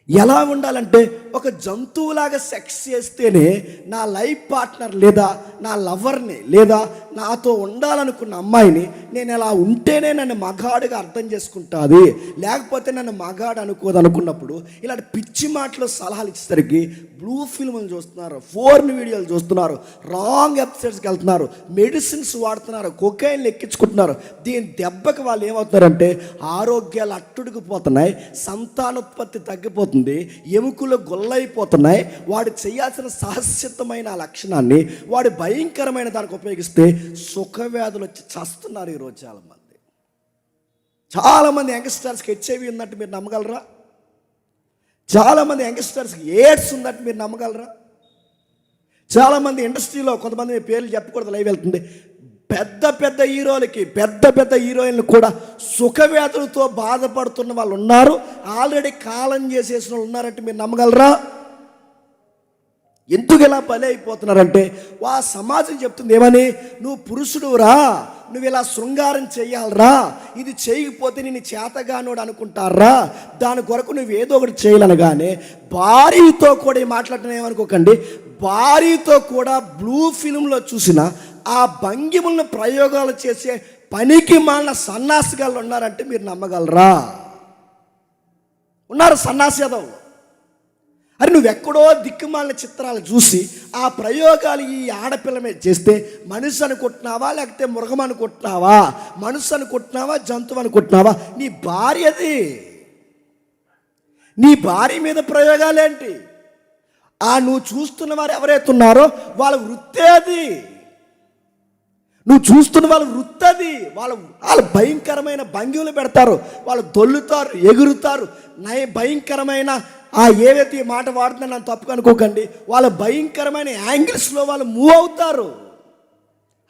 ఎలా ఉండాలంటే, ఒక జంతువులాగా సెక్స్ చేస్తేనే నా లైఫ్ పార్ట్నర్ లేదా నా లవర్ని లేదా నాతో ఉండాలనుకున్న అమ్మాయిని నేను ఎలా ఉంటేనే నన్ను మగాడుగా అర్థం చేసుకుంటుంది, లేకపోతే నన్ను మగాడు అనుకోదు అనుకున్నప్పుడు ఇలాంటి పిచ్చి మాటలు సలహాలు ఇచ్చేసరికి బ్లూ ఫిల్మ్లు చూస్తున్నారు, ఫోర్న్ వీడియోలు చూస్తున్నారు, రాంగ్ వెబ్సైట్స్కి వెళ్తున్నారు, మెడిసిన్స్ వాడుతున్నారు, కొకైన్లు ఎక్కించుకుంటున్నారు. దీని దెబ్బకి వాళ్ళు ఏమవుతున్నారంటే ఆరోగ్యాలు అట్టుడికి పోతున్నాయి, సంతానోత్పత్తి తగ్గిపోతుంది, ఎముకలు గొల్లైపోతున్నాయి. వాడు చేయాల్సిన సహసిద్ధమైన లక్షణాన్ని వాడు భయంకరమైన దానికి ఉపయోగిస్తే సుఖవ్యాధులు వచ్చి చస్తున్నారు ఈరోజు చాలామంది యంగ్స్టర్స్కి హెచ్ఐవి ఉందంటే మీరు నమ్మగలరా? చాలామంది యంగ్స్టర్స్కి ఎయిడ్స్ ఉందంటే మీరు నమ్మగలరా? చాలామంది ఇండస్ట్రీలో, కొంతమంది మీ పేర్లు చెప్పకూడదు, లైవ్ వెళ్తుంది, పెద్ద పెద్ద హీరోలకి, పెద్ద పెద్ద హీరోయిన్లు కూడా సుఖవ్యాధులతో బాధపడుతున్న వాళ్ళు ఉన్నారు, ఆల్రెడీ కాలం చేసేసిన వాళ్ళు ఉన్నారంటే మీరు నమ్మగలరా? ఎందుకు ఇలా బలి అయిపోతున్నారంటే ఆ సమాజం చెప్తుంది ఏమని, నువ్వు పురుషుడురా, నువ్వు ఇలా శృంగారం చెయ్యాలరా, ఇది చేయకపోతే నేను చేతగానోడు అనుకుంటారా, దాని కొరకు నువ్వు ఏదో ఒకటి చేయాలనగానే భార్యతో కూడా మాట్లాడటం ఏమనుకోకండి, భార్యతో కూడా బ్లూ ఫిల్మ్లో చూసిన ఆ భంగిములను ప్రయోగాలు చేసే పనికి మాలిన సన్నాసిగాళ్ళు ఉన్నారంటే మీరు నమ్మగలరా? ఉన్నారు సన్నాసి యాదవులు. అరే నువ్వెక్కడో దిక్కుమాలిన చిత్రాలు చూసి ఆ ప్రయోగాలు ఈ ఆడపిల్ల మీద చేస్తే మనిషి అనుకుంటున్నావా, లేకపోతే మృగం అనుకుంటున్నావా, మనుషు అనుకుంటున్నావా, జంతువు అనుకుంటున్నావా? నీ భార్యది, నీ భార్య మీద ప్రయోగాలేంటి? నువ్వు చూస్తున్న వారు ఎవరైతే ఉన్నారో వాళ్ళ వృత్తే అది. నువ్వు చూస్తున్న వాళ్ళు వృత్తది, వాళ్ళు భయంకరమైన భంగిమలు పెడతారు, వాళ్ళు దొల్లుతారు, ఎగురుతారు, భయంకరమైన ఏవైతే ఈ మాట వాడుతున్నా నన్ను తప్పుగా అనుకోకండి, వాళ్ళ భయంకరమైన యాంగిల్స్లో వాళ్ళు మూవ్ అవుతారు.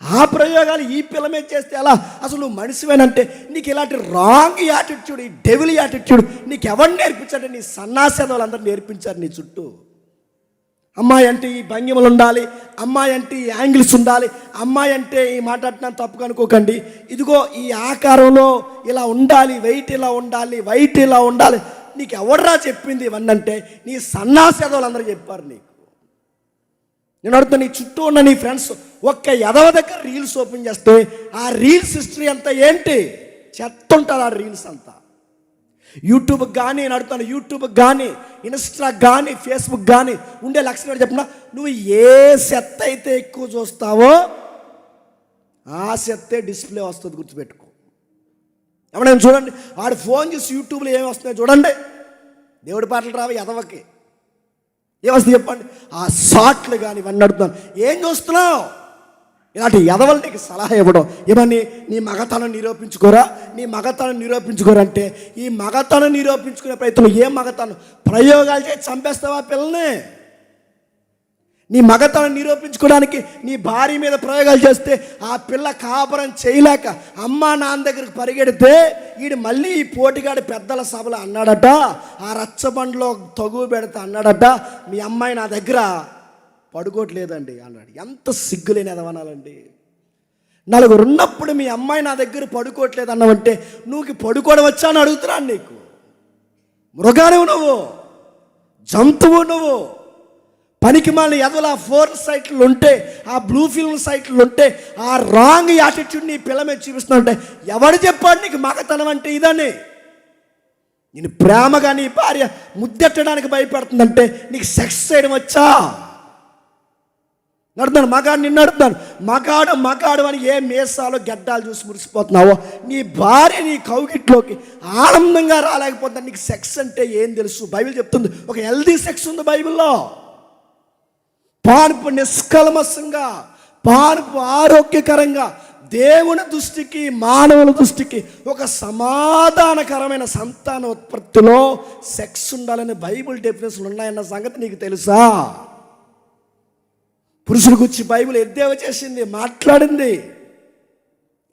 ఆ ప్రయోగాలు ఈ పిల్లమే చేస్తే ఎలా? అసలు నువ్వు మనిషివేనంటే నీకు ఇలాంటి రాంగ్ యాటిట్యూడ్, ఈ డెవిల్ యాటిట్యూడ్ నీకు ఎవరు నేర్పించాడు? నీ సన్నాసి వాళ్ళందరూ నేర్పించారు నీ చుట్టూ. అమ్మాయి అంటే ఈ భంగిమలు ఉండాలి, అమ్మాయి అంటే ఈ యాంగిల్స్ ఉండాలి, అమ్మాయి అంటే ఈ మాట్లాడినా తప్పుగా అనుకోకండి, ఇదిగో ఈ ఆకారంలో ఇలా ఉండాలి, వెయిట్ ఇలా ఉండాలి, వైట్ ఇలా ఉండాలి. నీకు ఎవడరా చెప్పింది ఇవన్నీ? అంటే నీ సన్నాసి వాళ్ళందరూ చెప్పారు నీకు. నేను అడుగుతా, నీ చుట్టూ ఉన్న నీ ఫ్రెండ్స్ ఒక్క ఎదవ దగ్గర రీల్స్ ఓపెన్ చేస్తే ఆ రీల్స్ హిస్టరీ అంతా ఏంటి? చెత్త ఉంటుంది ఆ రీల్స్ అంతా. యూట్యూబ్కి కానీ నేను అడుగుతాను, యూట్యూబ్కి కానీ, ఇన్స్టాకి కానీ, ఫేస్బుక్ కానీ ఉండే లక్షణం చెప్పిన, నువ్వు ఏ చెత్త అయితే ఎక్కువ చూస్తావో ఆ చెత్తే డిస్ప్లే వస్తుంది, గుర్తుపెట్టుకో. ఎవరైనా చూడండి, వాడు ఫోన్ చూసి యూట్యూబ్లో ఏమి వస్తున్నాయో చూడండి. దేవుడి పాటలు రావు ఎదవకి, ఏమొస్తుంది చెప్పండి? ఆ షార్ట్లు కానీ ఇవన్నీ అడుగుతాను. ఏం చూస్తున్నావు? ఇలాంటి ఎదవలు నీకు సలహా ఇవ్వడం ఏమని? నీ మగతనం నిరూపించుకోరా, నీ మగతనం నిరూపించుకోరా అంటే, ఈ మగతనం నిరూపించుకునే ప్రయత్నం ఏ మగతనం? ప్రయోగాలు చేసి చంపేస్తావా పిల్లని? నీ మగతనం నిరూపించుకోవడానికి నీ భార్య మీద ప్రయోగాలు చేస్తే ఆ పిల్ల కాపురం చేయలేక అమ్మా నాన్న దగ్గరికి పరిగెడితే వీడు మళ్ళీ ఈ పోటీగాడి పెద్దల సభలో అన్నాడట, ఆ రచ్చబండ్లో తగువ పెడతా అన్నాడట, మీ అమ్మాయి నా దగ్గర పడుకోవట్లేదండి అన్నాడు. ఎంత సిగ్గులేని ఎదవనాలండి. నలుగురు ఉన్నప్పుడు మీ అమ్మాయి నా దగ్గర పడుకోవట్లేదు అన్నావంటే నువ్వు పడుకోవడం వచ్చా అని అడుగుతున్నాను. నీకు మృగానివి, నువ్వు జంతువు, నువ్వు పనికి మాలిన ఎదవల ఫోర్న్ సైట్లు ఉంటే, ఆ బ్లూ ఫిల్మ్ సైట్లు ఉంటే, ఆ రాంగ్ యాటిట్యూడ్ నీ పిల్ల మీద చూపిస్తున్నావు. ఎవడు చెప్పాడు నీకు మగతనం అంటే ఇదని? నేను ప్రేమగా నీ భార్య ముద్దెట్టడానికి భయపడుతుందంటే నీకు సెక్స్ చేయడం వచ్చా? నడుతున్నాను మగాడు, నిన్ను అడుగుతాను, మగాడు అని ఏ మీసాలో గడ్డాలు చూసి మురిసిపోతున్నావో, నీ భార్య నీ కౌగిట్లోకి ఆనందంగా రాలేకపోతున్నా. నీకు సెక్స్ అంటే ఏం తెలుసు? బైబిల్ చెప్తుంది ఒక హెల్దీ సెక్స్ ఉంది బైబిల్లో. పానుపు నిష్కల్మషంగా, పానుపు ఆరోగ్యకరంగా, దేవుని దృష్టికి మానవుల దృష్టికి ఒక సమాధానకరమైన సంతానోత్పత్తిలో సెక్స్ ఉండాలని బైబిల్ డెఫినేషన్లు ఉన్నాయన్న సంగతి నీకు తెలుసా? పురుషుల గురించి బైబిల్ ఎద్దేవా చేసింది, మాట్లాడింది.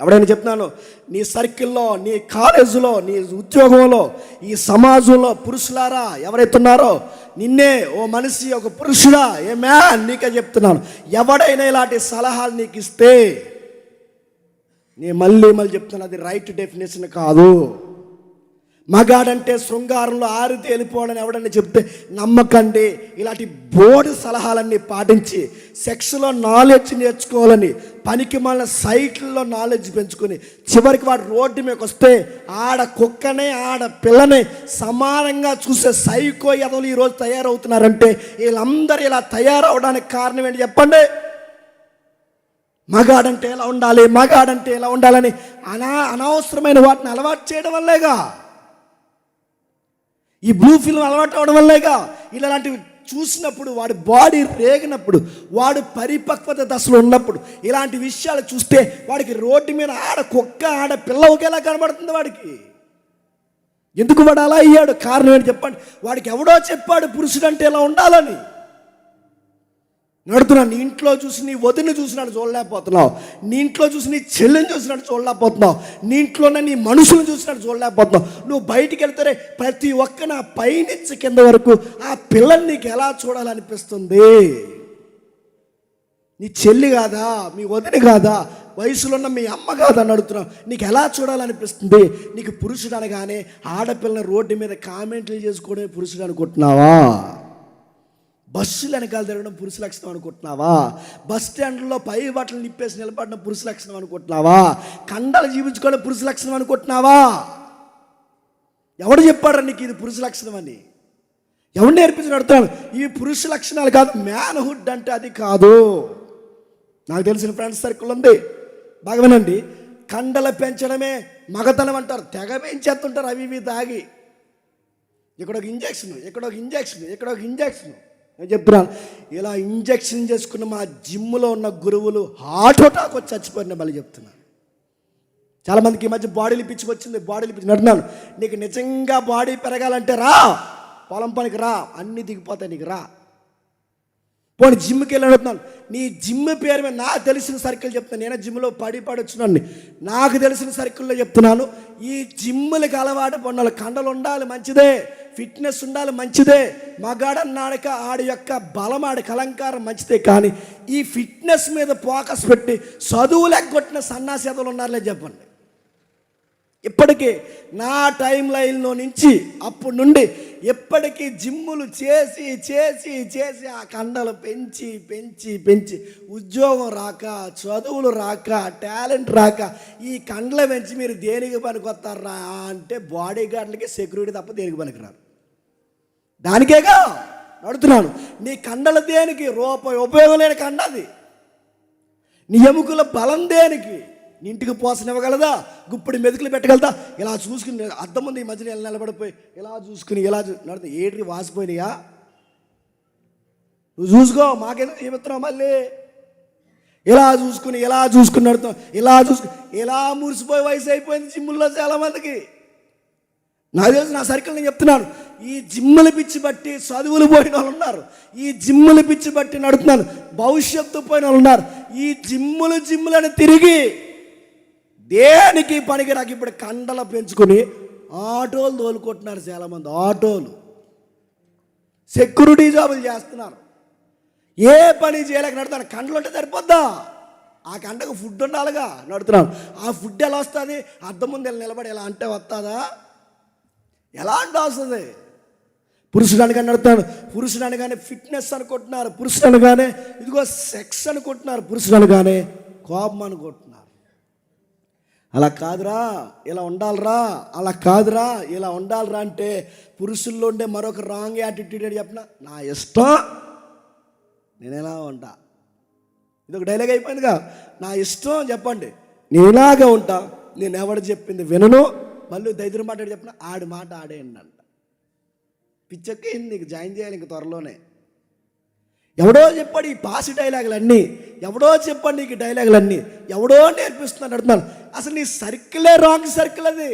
ఎవడైనా చెప్తున్నాను, నీ సర్కిల్లో, నీ కాలేజీలో, నీ ఉద్యోగంలో, ఈ సమాజంలో పురుషులారా ఎవరైతే ఉన్నారో, నిన్నే ఓ మనిషి, ఒక పురుషుడా, ఏ మ్యాన్ నీకే చెప్తున్నాను, ఎవడైనా ఇలాంటి సలహాలు నీకు ఇస్తే, నేను మళ్ళీ చెప్తున్నాను, అది రైట్ డెఫినేషన్ కాదు. మగాడంటే శృంగారంలో ఆరితే వెళ్ళిపోవాలని ఎవడన్నా చెప్తే నమ్మకండి. ఇలాంటి బోర్డు సలహాలన్నీ పాటించి సెక్స్లో నాలెడ్జ్ నేర్చుకోవాలని పనికి మన సైట్లలో నాలెడ్జ్ పెంచుకొని చివరికి వాడు రోడ్డు మీదకి వస్తే ఆడ కుక్కనే ఆడ పిల్లని సమానంగా చూసే సైకో ఎదవలు ఈరోజు తయారవుతున్నారంటే వీళ్ళందరూ ఇలా తయారవడానికి కారణం ఏంటి చెప్పండి? మగాడంటే ఎలా ఉండాలి, మగాడంటే ఎలా ఉండాలని అనవసరమైన వాటిని అలవాటు చేయడం వల్లేగా, ఈ బ్లూ ఫిల్మ్ అలవాటు అవడం వల్లేగా. ఇలాంటివి చూసినప్పుడు వాడి బాడీ రేగినప్పుడు, వాడు పరిపక్వత దశలో ఉన్నప్పుడు ఇలాంటి విషయాలు చూస్తే వాడికి రోడ్డు మీద ఆడ కుక్క ఆడ పిల్ల ఒకేలా కనబడుతుంది. వాడికి ఎందుకు వాడు అలా అయ్యాడు? కారణం ఏంటి చెప్పండి? వాడికి ఎవడో చెప్పాడు పురుషుడు అంటే ఎలా ఉండాలని. నడుతున్నాను, నీ ఇంట్లో చూసి నీ వదిని చూసినట్టు చూడలేకపోతున్నావు, నీ ఇంట్లో చూసి నీ చెల్లిని చూసినట్టు చూడలేకపోతున్నావు, నీ ఇంట్లోనే నీ మనుషులను చూసినట్టు చూడలేకపోతున్నావు. నువ్వు బయటికి వెళ్తారే ప్రతి ఒక్క నా పైనుంచి కింద వరకు ఆ పిల్లని నీకు ఎలా చూడాలనిపిస్తుంది? నీ చెల్లి కాదా, మీ వదిని కాదా, వయసులో ఉన్న మీ అమ్మ కాదా అని అడుగుతున్నావు. నీకు ఎలా చూడాలనిపిస్తుంది? నీకు పురుషుడు అనగానే ఆడపిల్లని రోడ్డు మీద కామెంట్లు చేసుకోవడమే పురుషుడు అనుకుంటున్నావా? బస్సులు వెనకాల తిరగడం పురుష లక్షణం అనుకుంటున్నావా? బస్ స్టాండ్లో పై బట్టలు నిప్పేసి నిలబడడం పురుష లక్షణం అనుకుంటున్నావా? కండలు జీవించుకోవడం పురుష లక్షణం అనుకుంటున్నావా? ఎవడు చెప్పాడు నీకు ఇది పురుష లక్షణం అని? ఎవరు నేర్పించి అడుగుతాను? ఇవి పురుష లక్షణాలు కాదు, మ్యాన్హుడ్ అంటే అది కాదు. నాకు తెలిసిన ఫ్రెండ్స్ సర్కిల్ ఉంది, బాగా వినండి. కండలు పెంచడమే మగతనం అంటారు, తెగ పెంచేస్తుంటారు అవి ఇవి తాగి. ఇక్కడ ఒక ఇంజక్షన్, ఇక్కడ ఒక ఇంజక్షన్, ఇక్కడ ఒక ఇంజక్షన్. నేను చెప్తున్నాను, ఇలా ఇంజెక్షన్ చేసుకున్న మా జిమ్లో ఉన్న గురువులు హార్ట్ అటాక్ వచ్చి చచ్చిపోయిన మళ్ళీ చెప్తున్నాను. చాలామందికి ఈ మధ్య బాడీలు పిచ్చి వచ్చింది. బాడీలు పిచ్చి నడుతున్నాను. నీకు నిజంగా బాడీ పెరగాలంటే రా, పొలం పనికి రా, అన్నీ దిగిపోతాయి, నీకు రా. పోనీ జిమ్కి వెళ్ళి అడుగుతున్నాను. నీ జిమ్ పేరు మీద నాకు తెలిసిన సర్కిల్ చెప్తాను. నేనే జిమ్లో పడి వచ్చినాను. నాకు తెలిసిన సర్కిల్లో చెప్తున్నాను, ఈ జిమ్లకి అలవాటు పడిన కండలు ఉండాలి మంచిదే, ఫిట్నెస్ ఉండాలి మంచిదే, మగాడన్నాడక ఆడి యొక్క బలం ఆడికి అలంకారం మంచిదే. కానీ ఈ ఫిట్నెస్ మీద ఫోకస్ పెట్టి చదువులు ఎగ్గొట్టిన సన్నాసేతలు ఉన్నారులే చెప్పండి. ఇప్పటికీ నా టైం లైన్లో నుంచి అప్పటి నుండి ఎప్పటికీ జిమ్ములు చేసి చేసి చేసి ఆ కండలు పెంచి పెంచి పెంచి ఉద్యోగం రాక, చదువులు రాక, టాలెంట్ రాక ఈ కండలు పెంచి మీరు దేనికి పనికొస్తారా అంటే బాడీ గార్డులకి సెక్యూరిటీ తప్ప దేనికి పనికిరారు. దానికేగా అడుగుతున్నాను, నీ కండలు దేనికి? రూపాయి ఉపయోగం లేని కండ అది. నీ ఎముకల బలం దేనికి? నీ ఇంటికి పోసన ఇవ్వగలదా? గుప్పుడు మెతుకులు పెట్టగలదా? ఇలా చూసుకుని అద్దం ముందు ఈ మధ్యలో ఎలా నిలబడిపోయి ఇలా చూసుకుని ఇలా నడుతుంది. ఏడ్రి వాసిపోయినాయా? నువ్వు చూసుకో, మాకెందుకు చెబుతున్నావు మళ్ళీ? ఇలా చూసుకుని నడుతున్నావు, ఇలా మురిసిపోయి వయసు అయిపోయింది జిమ్ముల్లో చాలామందికి. నాకు తెలుసు, నా సర్కిల్ నేను చెప్తున్నాను. ఈ జిమ్ములు పిచ్చి బట్టి చదువులు పోయిన వాళ్ళు ఉన్నారు, ఈ జిమ్ములు పిచ్చి బట్టి నడుతున్నాను భవిష్యత్తు పోయిన వాళ్ళు ఉన్నారు. ఈ జిమ్ములను తిరిగి దేనికి పనికి రాక ఇప్పుడు కండలు పెంచుకొని ఆటోలు తోలుకుంటున్నారు చాలామంది. ఆటోలు, సెక్యూరిటీ జాబులు చేస్తున్నారు. ఏ పని చేయలేక నడుతున్నాను. కండలు ఉంటే సరిపోద్దా? ఆ కండకు ఫుడ్ ఉండాలిగా. నడుతున్నాను. ఆ ఫుడ్ ఎలా వస్తుంది? అద్దం ముందు నిలబడి ఎలా అంటే వస్తుందా? ఎలా అంటే వస్తుంది? పురుషుడు అనగానే నడుతున్నాడు. పురుషుడు అనగానే ఫిట్నెస్ అనుకుంటున్నారు. పురుషుడు అనగానే ఇదిగో సెక్స్ అనుకుంటున్నారు. పురుషుడు అనగానే కోపం అనుకుంటున్నారు. అలా కాదురా, ఇలా ఉండాలిరా, అలా కాదురా, ఇలా ఉండాలిరా అంటే పురుషుల్లో ఉండే మరొక రాంగ్ యాటిట్యూడ్ అని చెప్పిన, నా ఇష్టం, నేను ఎలా ఉంటా. ఇది ఒక డైలాగ్ అయిపోయిందిగా. నా ఇష్టం చెప్పండి, నేను ఇలాగే ఉంటా, నేను ఎవడు చెప్పింది వినను. మళ్ళీ దైద్యం మాట్లాడి చెప్పిన ఆడి మాట ఆడేయండి అంట. పిచ్చెక్కింది, నీకు జాయిన్ చేయాలి ఇంక త్వరలోనే. ఎవడో చెప్పాడు ఈ పాసి డైలాగులన్నీ, ఎవడో చెప్పండి నీకు డైలాగులన్నీ, ఎవడో నేర్పిస్తున్నాడు అడుగుతున్నాను. అసలు నీ సర్కిలే రాంగ్ సర్కిల్ అది.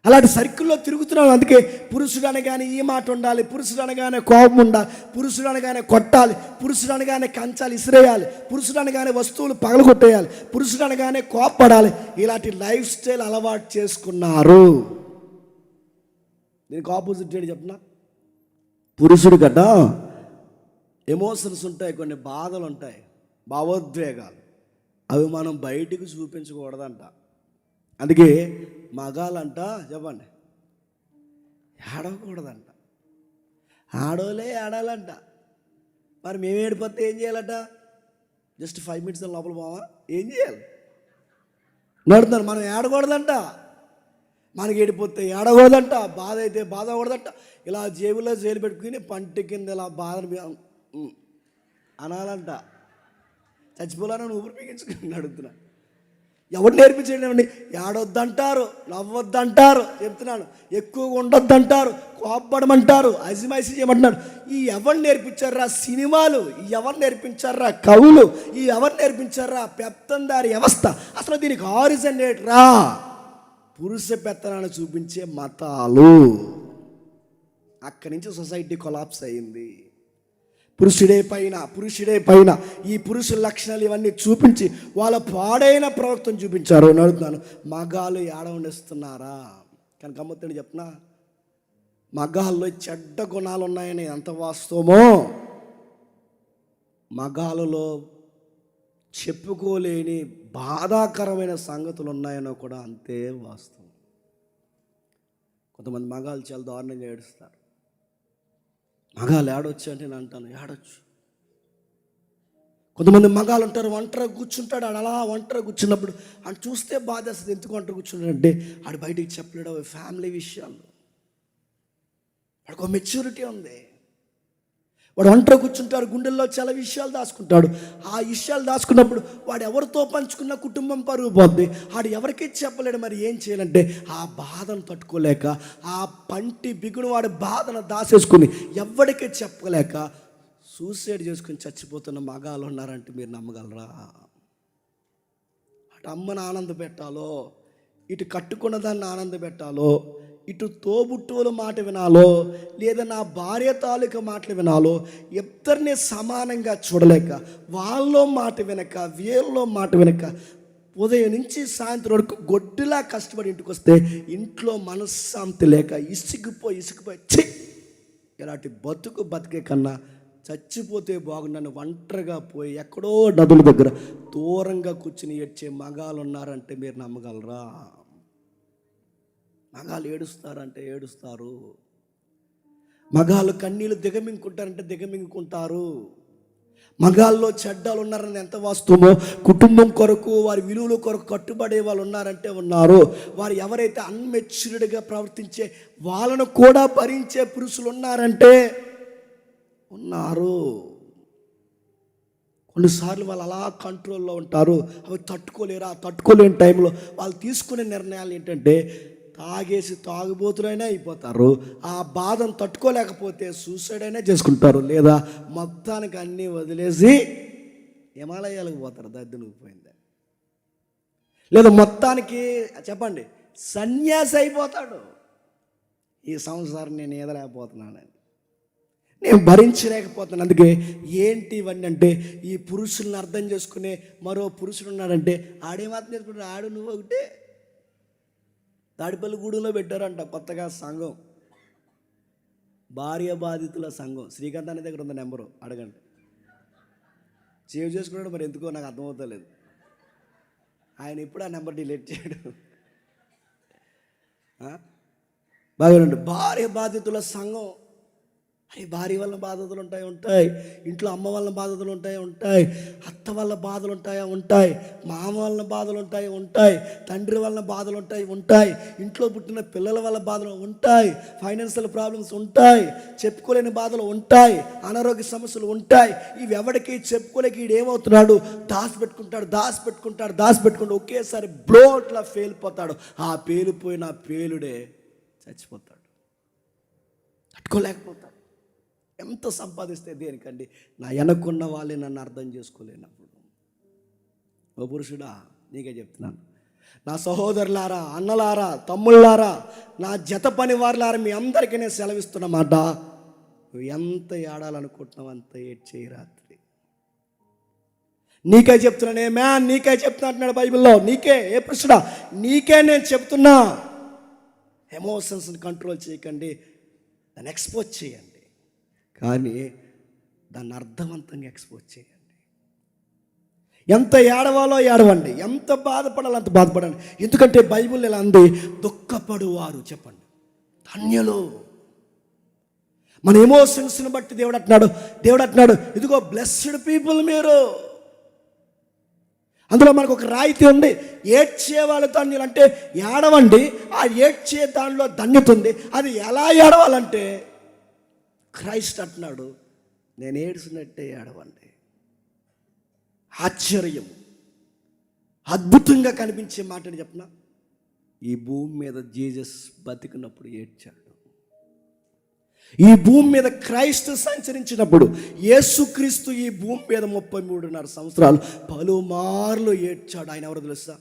అలాంటి సర్కిల్లో తిరుగుతున్నాను. అందుకే పురుషుడు అనగానే ఈ మాట ఉండాలి, పురుషుడు అనగానే కోపం ఉండాలి, పురుషుడు అనగానే కొట్టాలి, పురుషుడు అనగానే కంచాలు ఇసిరేయాలి, పురుషుడు అనగానే వస్తువులు పగలగొట్టేయాలి, పురుషుడు అనగానే కోప్పడాలి. ఇలాంటి లైఫ్ స్టైల్ అలవాటు చేసుకున్నారు. దీనికి ఆపోజిట్ ఏంటి చెప్పిన, పురుషుడు గడ్డ ఎమోషన్స్ ఉంటాయి, కొన్ని బాధలు ఉంటాయి, భావోద్వేగాలు, అవి మనం బయటికి చూపించకూడదంట. అందుకే మగాళ్ళంట చెప్పండి ఏడవకూడదంట, ఆడోలే ఆడాలంట. మరి మేము ఏడిపోతే ఏం చేయాలట? జస్ట్ 5 minutes లోపల పోవా, ఏం చేయాలి? నడుతున్నారు. మనం ఏడకూడదంట, మనకి ఏడిపోతే ఏడకూడదంట, బాధ అయితే బాధ కూడదంట. ఇలా జేబులో జైలు పెట్టుకుని పంటి కింద ఇలా బాధ అనాలంట. చచ్చిపోవాలని ఊపిరి పీకించుకుని అడుగుతున్నా. ఎవరు నేర్పించండి? ఏడొద్దంటారు, నవ్వొద్దంటారు, చెప్తున్నాను, ఎక్కువగా ఉండొద్దంటారు, కోప్పడమంటారు, అజిమైసి చేయమంటున్నారు. ఈ ఎవరు నేర్పించారా సినిమాలు? ఈ ఎవరు నేర్పించారా కవులు? ఈ ఎవరు నేర్పించారా పెత్తందారి వ్యవస్థ? అసలు దీనికి ఆరిజిన్ ఏంట్రా? పురుష పెత్తనాన్ని చూపించే మతాలు. అక్కడి నుంచి సొసైటీ కొలాప్స్ అయింది. పురుషుడే పైన ఈ పురుషుల లక్షణాలు ఇవన్నీ చూపించి వాళ్ళ పాడైన ప్రవర్తన చూపించారు. అడుగుతున్నాను, మగాళ్ళు ఏడ ఉండిస్తున్నారా? కానీ గమ్మత్తని చెప్పిన, మగాళ్ళలో చెడ్డ గుణాలు ఉన్నాయని ఎంత వాస్తవమో, మగాళ్ళలో చెప్పుకోలేని బాధాకరమైన సంగతులు ఉన్నాయనో కూడా అంతే వాస్తవం. కొంతమంది మగాళ్ళు చాలా దారుణంగా ఏడుస్తారు. మగాళ్ళు ఏడొచ్చు అంటే నేను అంటాను, ఏడొచ్చు. కొంతమంది మగాళ్ళు ఉంటారు, ఒంటరిగా కూర్చుంటాడు. ఆడు అలా ఒంటరిగా కూర్చున్నప్పుడు ఆడు చూస్తే బాధ వేస్తుంది. ఎందుకు ఒంటరి కూర్చున్నాడంటే ఆడు బయటికి చెప్పలేడు ఫ్యామిలీ విషయాలు. వాడికి ఒక మెచ్యూరిటీ ఉంది. వాడు ఒంటరి కూర్చుంటాడు, గుండెల్లో చాలా విషయాలు దాచుకుంటాడు. ఆ విషయాలు దాచుకున్నప్పుడు వాడు ఎవరితో పంచుకున్న కుటుంబం పరుగు పోద్ది. వాడు ఎవరికి చెప్పలేడు. మరి ఏం చేయాలంటే ఆ బాధను తట్టుకోలేక, ఆ పంటి బిగును వాడి బాధను దాసేసుకుని ఎవరికి చెప్పలేక సూసైడ్ చేసుకుని చచ్చిపోతున్న మగాళ్ళు ఉన్నారంటే మీరు నమ్మగలరా? అటు అమ్మను ఆనంద పెట్టాలో, ఇటు కట్టుకున్న దాన్ని ఆనంద పెట్టాలో, ఇటు తోబుట్టువుల మాట వినాలో, లేదా నా భార్య తాలూకా మాటలు వినాలో, ఇద్దరిని సమానంగా చూడలేక, వాళ్ళలో మాట వినక వీళ్ళలో మాట వినక ఉదయం నుంచి సాయంత్రం వరకు గొడ్డులా కష్టపడి ఇంటికి వస్తే ఇంట్లో మనశ్శాంతి లేక ఇసుకుపోయి ఛీ ఇలాంటి బతికే కన్నా చచ్చిపోతే బాగున్నాను ఒంటరిగా పోయి ఎక్కడో నదుల దగ్గర దూరంగా కూర్చుని ఏడ్చే మగాళ్ళు ఉన్నారంటే మీరు నమ్మగలరా? మగాళ్ళు ఏడుస్తారంటే ఏడుస్తారు. మగాళ్ళు కన్నీళ్ళు దిగమింగుకుంటారంటే దిగమింగుకుంటారు. మగాళ్ళలో చెడ్డాలు ఉన్నారని ఎంత వాస్తవమో, కుటుంబం కొరకు వారి విలువల కొరకు కట్టుబడే వాళ్ళు ఉన్నారంటే ఉన్నారు. వారు ఎవరైతే అన్మెచ్యూర్డ్గా ప్రవర్తించే వాళ్ళను కూడా భరించే పురుషులు ఉన్నారంటే ఉన్నారు. కొన్నిసార్లు వాళ్ళు అలా కంట్రోల్లో ఉంటారు. అవి తట్టుకోలేరు. ఆ తట్టుకోలేని టైంలో వాళ్ళు తీసుకునే నిర్ణయాలు ఏంటంటే తాగేసి తాగుబోతులైనా అయిపోతారు. ఆ బాధను తట్టుకోలేకపోతే సూసైడ్ అయినా చేసుకుంటారు, లేదా మొత్తానికి అన్నీ వదిలేసి హిమాలయాలకు పోతారు. దద్దునికి పోయింది. లేదా మొత్తానికి చెప్పండి సన్యాసి అయిపోతాడు. ఈ సంవత్సరం నేను ఏదలేకపోతున్నానని, నేను భరించలేకపోతున్నాను. అందుకే ఏంటి ఇవన్నీ అంటే, ఈ పురుషుల్ని అర్థం చేసుకునే మరో పురుషుడు ఉన్నాడంటే ఆడేమాత్రం నేర్చుకుంటాడు. ఆడు నువ్వు ఒకటే. తాడిపల్లిగూడెంలో పెట్టారంట కొత్తగా సంఘం, భార్య బాధితుల సంఘం. శ్రీకాంత్ అనే దగ్గర ఉంది నెంబరు, అడగండి. సేవ్ చేసుకున్నాడు, మరి ఎందుకో నాకు అర్థమవుతలేదు. ఆయన ఎప్పుడు ఆ నెంబర్ డిలీట్ చేయడు. బాగా భార్య బాధితుల సంఘం. అరే భార్య వల్ల బాధలు ఉంటాయి. ఇంట్లో అమ్మ వల్ల బాధలు ఉంటాయి. అత్త వల్ల బాధలు ఉంటాయి. మామ వల్ల బాధలు ఉంటాయి. తండ్రి వల్ల బాధలు ఉంటాయి. ఇంట్లో పుట్టిన పిల్లల వల్ల బాధలు ఉంటాయి. ఫైనాన్షియల్ ప్రాబ్లమ్స్ ఉంటాయి. చెప్పుకోలేని బాధలు ఉంటాయి. అనారోగ్య సమస్యలు ఉంటాయి. ఇవి ఎవరికి చెప్పుకోలేక వీడు ఏమవుతున్నాడు, దాచిపెట్టుకుంటాడు. ఒకేసారి బ్లోట్లా పేలిపోతాడు. ఆ పేలిపోయిన పేలుడే చచ్చిపోతాడు. తట్టుకోలేకపోతాడు. ఎంత సంపాదిస్తే దేనికండి? నా వెనక్కున్న వాళ్ళే నన్ను అర్థం చేసుకోలేనప్పుడు. ఓ పురుషుడా, నీకే చెప్తున్నాను. నా సహోదరులారా, అన్నలారా, తమ్ముళ్ళారా, నా జత పని వారులారా, మీ అందరికీ నేను సెలవిస్తున్నమాట. నువ్వు ఎంత ఏడాలనుకుంటున్నావు అంత ఏడ్చేయి రాత్రి. నీకే చెప్తున్నాను. నీకే చెప్తున్నా అంటున్నాడు బైబిల్లో. నీకే, ఏ పురుషుడా, నీకే నేను చెప్తున్నా. ఎమోషన్స్ని కంట్రోల్ చేయకండి, దాన్ని ఎక్స్పోజ్ చేయండి. కానీ దాన్ని అర్థవంతంగా ఎక్స్పోజ్ చేయండి. ఎంత ఏడవాలో ఏడవండి, ఎంత బాధపడాలో అంత బాధపడండి. ఎందుకంటే బైబిల్ ఇలా అంది, దుఃఖపడువారు చెప్పండి ధన్యులు. మన ఎమోషన్స్ని బట్టి దేవుడు అంటున్నాడు ఇదిగో బ్లెస్డ్ పీపుల్ మీరు. అందులో మనకు ఒక రాయితీ ఉంది. ఏడ్చే వాళ్ళు ధన్యులు అంటే ఏడవండి. ఆ ఏడ్చే దానిలో ధన్యత ఉంది. అది ఎలా ఏడవాలంటే క్రైస్ట్ అంటున్నాడు, నేను ఏడ్చినట్టే ఏడవండి. ఆశ్చర్యం, అద్భుతంగా కనిపించే మాటని చెప్పిన, ఈ భూమి మీద జీసస్ బతికినప్పుడు ఏడ్చాడు. ఈ భూమి మీద క్రైస్తు సంచరించినప్పుడు, యేసుక్రీస్తు ఈ భూమి మీద 33.5 సంవత్సరాలు పలుమార్లు ఏడ్చాడు. ఆయన ఎవరు తెలుసా?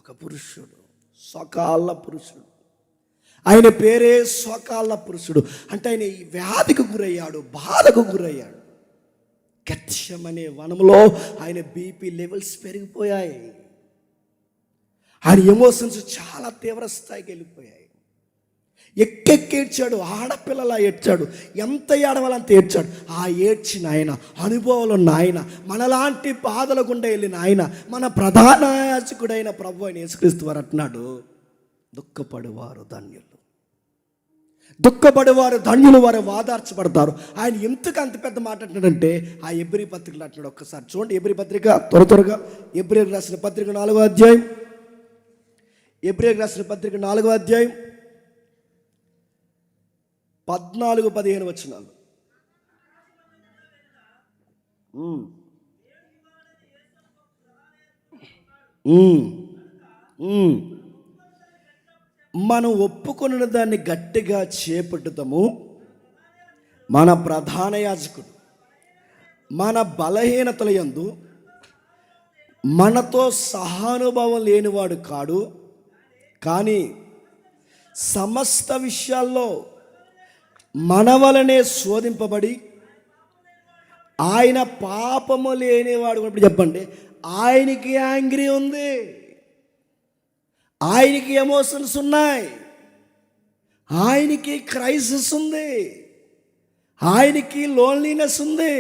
ఒక పురుషుడు, సకాల పురుషుడు. ఆయన పేరే సకాల పురుషుడు. అంటే ఆయన వ్యాధికి గురయ్యాడు, బాధకు గురయ్యాడు. గెత్సెమనే వనంలో ఆయన బీపీ లెవెల్స్ పెరిగిపోయాయి. ఆయన ఎమోషన్స్ చాలా తీవ్ర స్థాయికి వెళ్ళిపోయాయి. ఎక్కెక్కేడ్చాడు, ఆడపిల్లలా ఏడ్చాడు. ఎంత ఏడవాలంత ఏడ్చాడు. ఆ ఏడ్చిన ఆయన, అనుభవాలు ఉన్న ఆయన, మనలాంటి బాధల గుండా వెళ్ళిన ఆయన, మన ప్రధాన యాజకుడైన ప్రభు అయిన యేసుక్రీస్తు వారు అంటున్నాడు, దుఃఖపడేవారు ధన్యులు, వారు వాదార్చబడతారు. ఆయన ఎందుకు అంత పెద్ద మాట అంటున్నాడంటే, ఆ ఎబ్రీ పత్రికలు అంటున్నాడు. ఒక్కసారి చూడండి, ఎబ్రీ పత్రిక త్వరగా ఎబ్రీకి రాసిన పత్రిక 4వ అధ్యాయం, ఎబ్రీకి రాసిన పత్రిక 4వ అధ్యాయం 14-15 వచనాలు. ఉమ్. ఉమ్. ఉమ్. మనం ఒప్పుకొన్న దాన్ని గట్టిగా చేపట్టుతాము. మన ప్రధాన యాజకుడు మన బలహీనతల యందు మనతో సహానుభావం లేనివాడు కాడు, కానీ సమస్త విషయాల్లో మన వలనే శోధింపబడి ఆయన పాపము లేనివాడు. ఇప్పుడు చెప్పండి, ఆయనకి యాంగ్రీ ఉంది, ఆయనకి ఎమోషన్స్ ఉన్నాయి, ఆయనకి క్రైసిస్ ఉంది, ఆయనకి లోన్లీనెస్ ఉంది.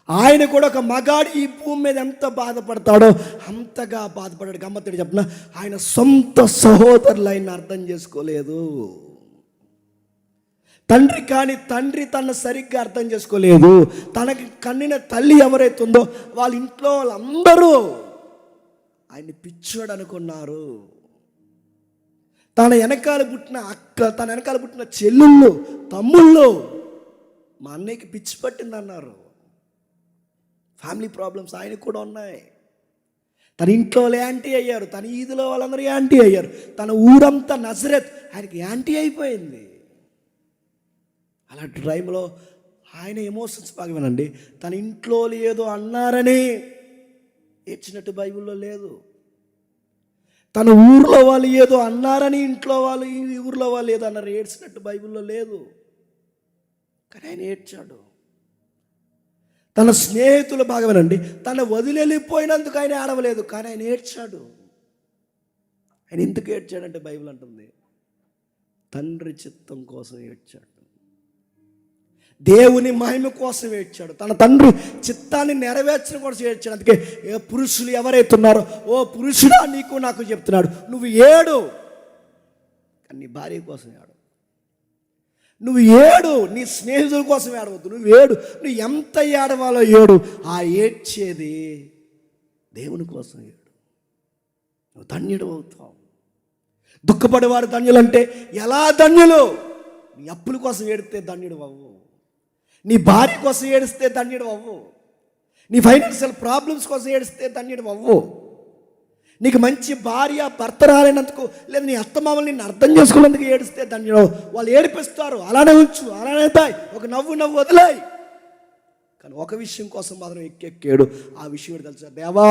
ఆయన కూడా ఒక మగాడు ఈ భూమి మీద ఎంత బాధపడతాడో అంతగా బాధపడాడు. గమ్మత్తుడు చెప్పిన ఆయన సొంత సహోదరులు ఆయన అర్థం చేసుకోలేదు. తండ్రి కాని తండ్రి తనను సరిగ్గా అర్థం చేసుకోలేదు. తనకి కన్నిన తల్లి ఎవరైతే ఉందో వాళ్ళ ఇంట్లో వాళ్ళందరూ ఆయన్ని పిచ్చోడు అనుకున్నారు. తన వెనకాల పుట్టిన అక్క, తన వెనకాల పుట్టిన చెల్లుళ్ళు, తమ్ముళ్ళు మా అన్నయ్యకి పిచ్చి పట్టింది అన్నారు. ఫ్యామిలీ ప్రాబ్లమ్స్ ఆయనకు కూడా ఉన్నాయి. తన ఇంట్లో వాళ్ళు యాంటీ అయ్యారు, తన ఈదులో వాళ్ళందరూ యాంటీ అయ్యారు, తన ఊరంతా నజరేత్ ఆయనకి యాంటీ అయిపోయింది. అలాంటి టైంలో ఆయన ఎమోషన్స్ బాగా వినండి. తన ఇంట్లో ఏదో అన్నారని ఏడ్చినట్టు బైబిల్లో లేదు. తన ఊర్లో వాళ్ళు ఏదో అన్నారని ఇంట్లో వాళ్ళు, ఈ ఊర్లో వాళ్ళు ఏదో అన్నారు ఏడ్చినట్టు బైబిల్లో లేదు. కానీ ఆయన ఏడ్చాడు. తన స్నేహితులు బాగా వినండి, తను వదిలిపోయినందుకు ఆయన ఏడవలేదు, కానీ ఆయన ఏడ్చాడు. ఆయన ఎందుకు ఏడ్చాడంటే బైబిల్ అంటుంది తండ్రి చిత్తం కోసం ఏడ్చాడు, దేవుని మహిమ కోసం ఏడ్చాడు, తన తండ్రి చిత్తాన్ని నెరవేర్చడం కోసం ఏడ్చాడు. అందుకే ఏ పురుషులు ఎవరైతే ఉన్నారో, ఓ పురుషుడా నీకు నాకు చెప్తున్నాడు, నువ్వు ఏడు కానీ నీ భార్య కోసం ఏడు, నువ్వు ఏడు నీ స్నేహితుల కోసం ఏడవద్దు, నువ్వు ఏడు, నువ్వు ఎంత ఏడవాలో ఏడు. ఆ ఏడ్చేది దేవుని కోసం ఏడు, నువ్వు ధన్యుడు అవుతావు. దుఃఖపడేవారు ధన్యులంటే ఎలా ధన్యులు? నీ అప్పుల కోసం ఏడితే ధన్యుడు అవ్వు, నీ భార్య కోసం ఏడిస్తే ధన్యుడు అవ్వు, నీ ఫైనాన్షియల్ ప్రాబ్లమ్స్ కోసం ఏడిస్తే ధన్యుడు అవ్వు, నీకు మంచి భార్య భర్త రాలేనందుకు, లేదా నీ అత్తమామలు నిన్ను అర్థం చేసుకున్నందుకు ఏడిస్తే ధన్యుడు. వాళ్ళు ఏడిపిస్తారు, అలానే ఉంచు, అలానే తాయి, ఒక నవ్వు వదిలాయి. కానీ ఒక విషయం కోసం మాత్రం ఎక్కేడు. ఆ విషయం తెలుసా, దేవా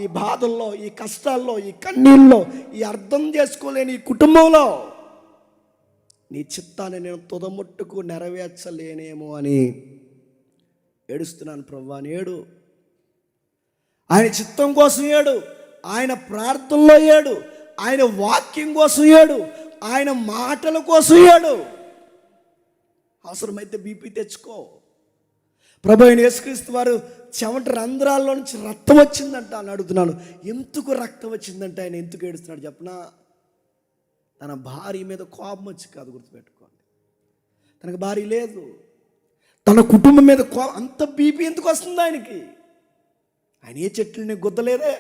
ఈ బాధల్లో, ఈ కష్టాల్లో, ఈ కన్నీళ్ళలో, ఈ అర్థం చేసుకోలేని ఈ కుటుంబంలో నీ చిత్తాన్ని నేను తుదముట్టుకు నెరవేర్చలేనేమో అని ఏడుస్తున్నాను ప్రభువా అని ఏడు. ఆయన చిత్తం కోసం ఏడు, ఆయన ప్రార్థనలో ఏడు, ఆయన వాక్యం కోసం ఏడు, ఆయన మాటల కోసం ఏడు. అవసరమైతే బీపీ తెచ్చుకో. ప్రభు అయిన యేసుక్రీస్తు వారు చెమట రంధ్రాల్లో నుంచి రక్తం వచ్చిందంట అని అడుగుతున్నాను. ఎందుకు రక్తం వచ్చిందంటే ఆయన ఎందుకు ఏడుస్తున్నాడు చెప్పనా? తన భార్య మీద కోపం వచ్చి కాదు, గుర్తుపెట్టుకోండి. తనకు భార్య లేదు, తన కుటుంబం మీద అంత బీపీ ఎందుకు వస్తుంది ఆయనకి? ఆయన ఏ చెట్లని గుద్దలేదే,